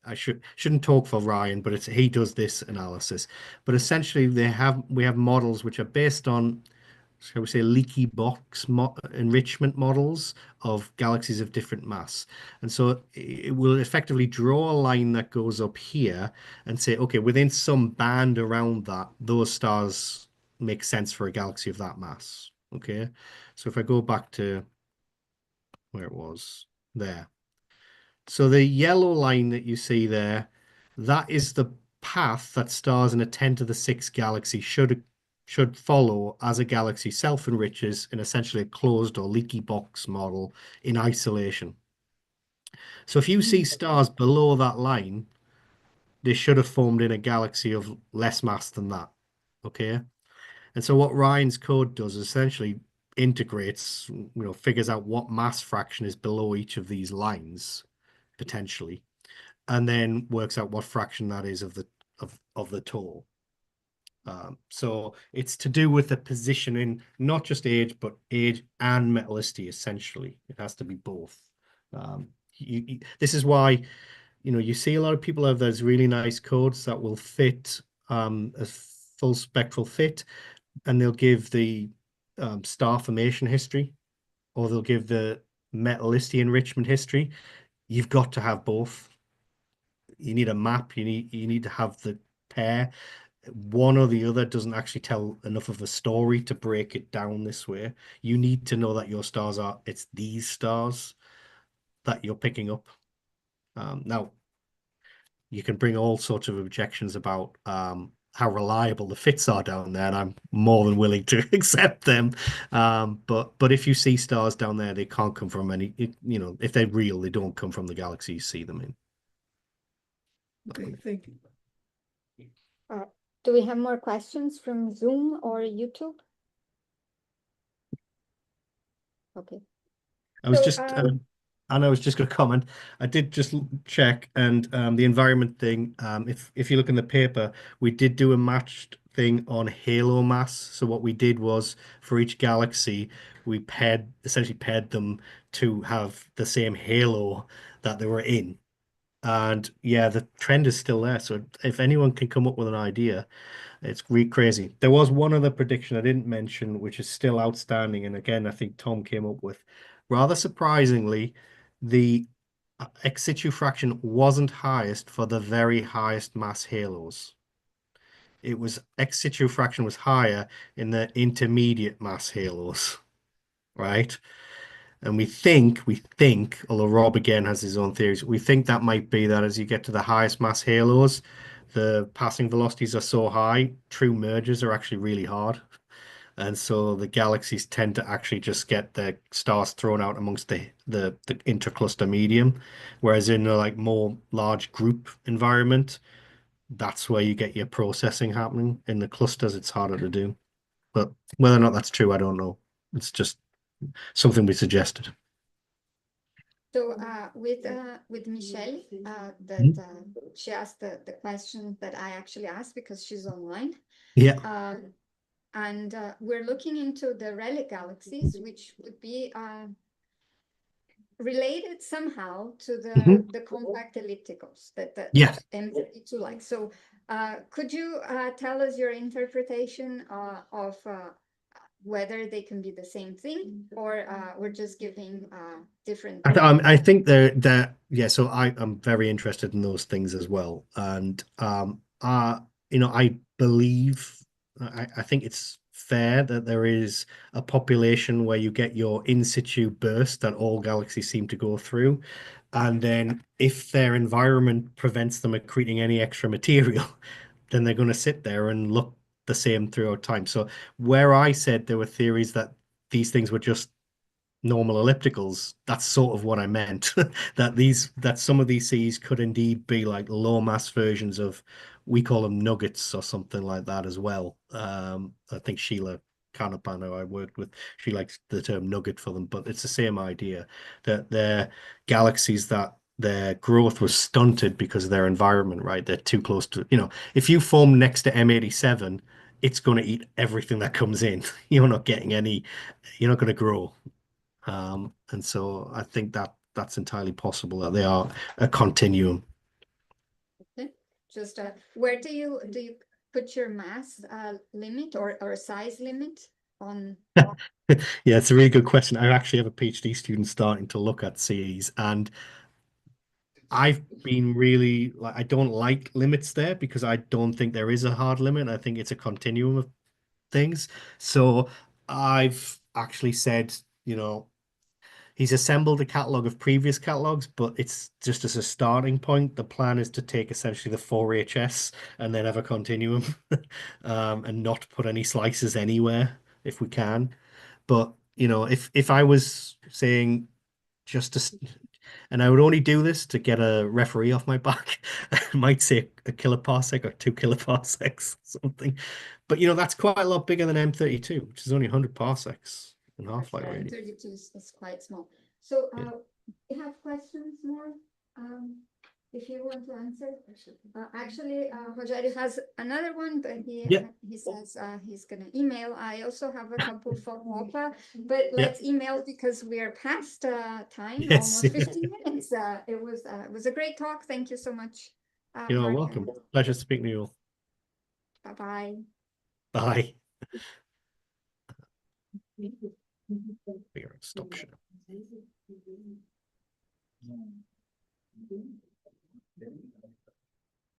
I shouldn't talk for Ryan, but he does this analysis. But essentially, we have models which are based on shall we say, leaky box enrichment models of galaxies of different mass. And so it will effectively draw a line that goes up here and say, okay, within some band around that, those stars make sense for a galaxy of that mass. Okay. So if I go back to where it was there. So the yellow line that you see there, that is the path that stars in a 10 to the 6 galaxy should follow as a galaxy self-enriches in essentially a closed or leaky box model in isolation. So if you see stars below that line, they should have formed in a galaxy of less mass than that. Okay. And so what Ryan's code does is essentially integrates, figures out what mass fraction is below each of these lines, potentially, and then works out what fraction that is of the total. So it's to do with the position in not just age, but age and metallicity, essentially. It has to be both. This is why, you see a lot of people have those really nice codes that will fit a full spectral fit, and they'll give the star formation history, or they'll give the metallicity enrichment history. You've got to have both. You need a map. You need to have the pair. One or the other doesn't actually tell enough of a story to break it down this way. You need to know that your stars it's these stars that you're picking up. Now, you can bring all sorts of objections about how reliable the fits are down there, and I'm more than willing to accept them. But if you see stars down there, they can't come from any, if they're real, they don't come from the galaxy you see them in. Okay, thank you. Do we have more questions from Zoom or YouTube? Okay. I was So, just, and I was just going to comment. I did just check, and the environment thing. If you look in the paper, we did do a matched thing on halo mass. So what we did was for each galaxy, we essentially paired them to have the same halo that they were in. And yeah, the trend is still there. So if anyone can come up with an idea, it's really crazy. There was one other prediction I didn't mention, which is still outstanding. And again, I think Tom came up with, rather surprisingly, the ex-situ fraction wasn't highest for the very highest mass halos. It was ex-situ fraction was higher in the intermediate mass halos, right? And we think, although Rob again has his own theories, we think that might be that as you get to the highest mass halos, the passing velocities are so high, true mergers are actually really hard. And so the galaxies tend to actually just get the stars thrown out amongst the intercluster medium. Whereas in a more large group environment, that's where you get your processing happening. In the clusters, it's harder to do. But whether or not that's true, I don't know. It's just something we suggested. So with Michelle, she asked the question that I actually asked because she's online. Yeah. And we're looking into the relic galaxies, which would be related somehow to the compact ellipticals that M32 like. So could you tell us your interpretation of whether they can be the same thing, or we're just giving different. I think they're yeah. So I'm very interested in those things as well, and I believe I think it's fair that there is a population where you get your in-situ burst that all galaxies seem to go through, and then if their environment prevents them accreting any extra material, then they're going to sit there and look the same throughout time. So where I said there were theories that these things were just normal ellipticals, that's sort of what I meant. that some of these seas could indeed be like low mass versions of, we call them nuggets or something like that as well. I think Sheila Canapano I worked with, she likes the term nugget for them, but it's the same idea that they're galaxies that their growth was stunted because of their environment, right? They're too close to, if you form next to M87, it's going to eat everything that comes in. You're not going to grow. And so I think that's entirely possible that they are a continuum. Okay. Just where do you put your mass limit or size limit on? Yeah, it's a really good question. I actually have a PhD student starting to look at CEs, and I've been really like, I don't like limits there because I don't think there is a hard limit. I think it's a continuum of things. So I've actually said, he's assembled a catalog of previous catalogs, but it's just as a starting point. The plan is to take essentially the 4HS and then have a continuum, and not put any slices anywhere if we can. But if I was saying just to, and I would only do this to get a referee off my back, I might say a kiloparsec or 2 kiloparsecs, something. But that's quite a lot bigger than M32, which is only 100 parsecs in half-light radius. 32 is quite small. So Yeah. you have questions more? If you want to answer. Actually, Rogério has another one, but he says he's gonna email. I also have a couple follow-up, but let's email because we are past time, Yes, almost 15 minutes. It was a great talk. Thank you so much. You're Mark, welcome. Pleasure speaking to you all. Bye-bye. Bye. Figure out stop share.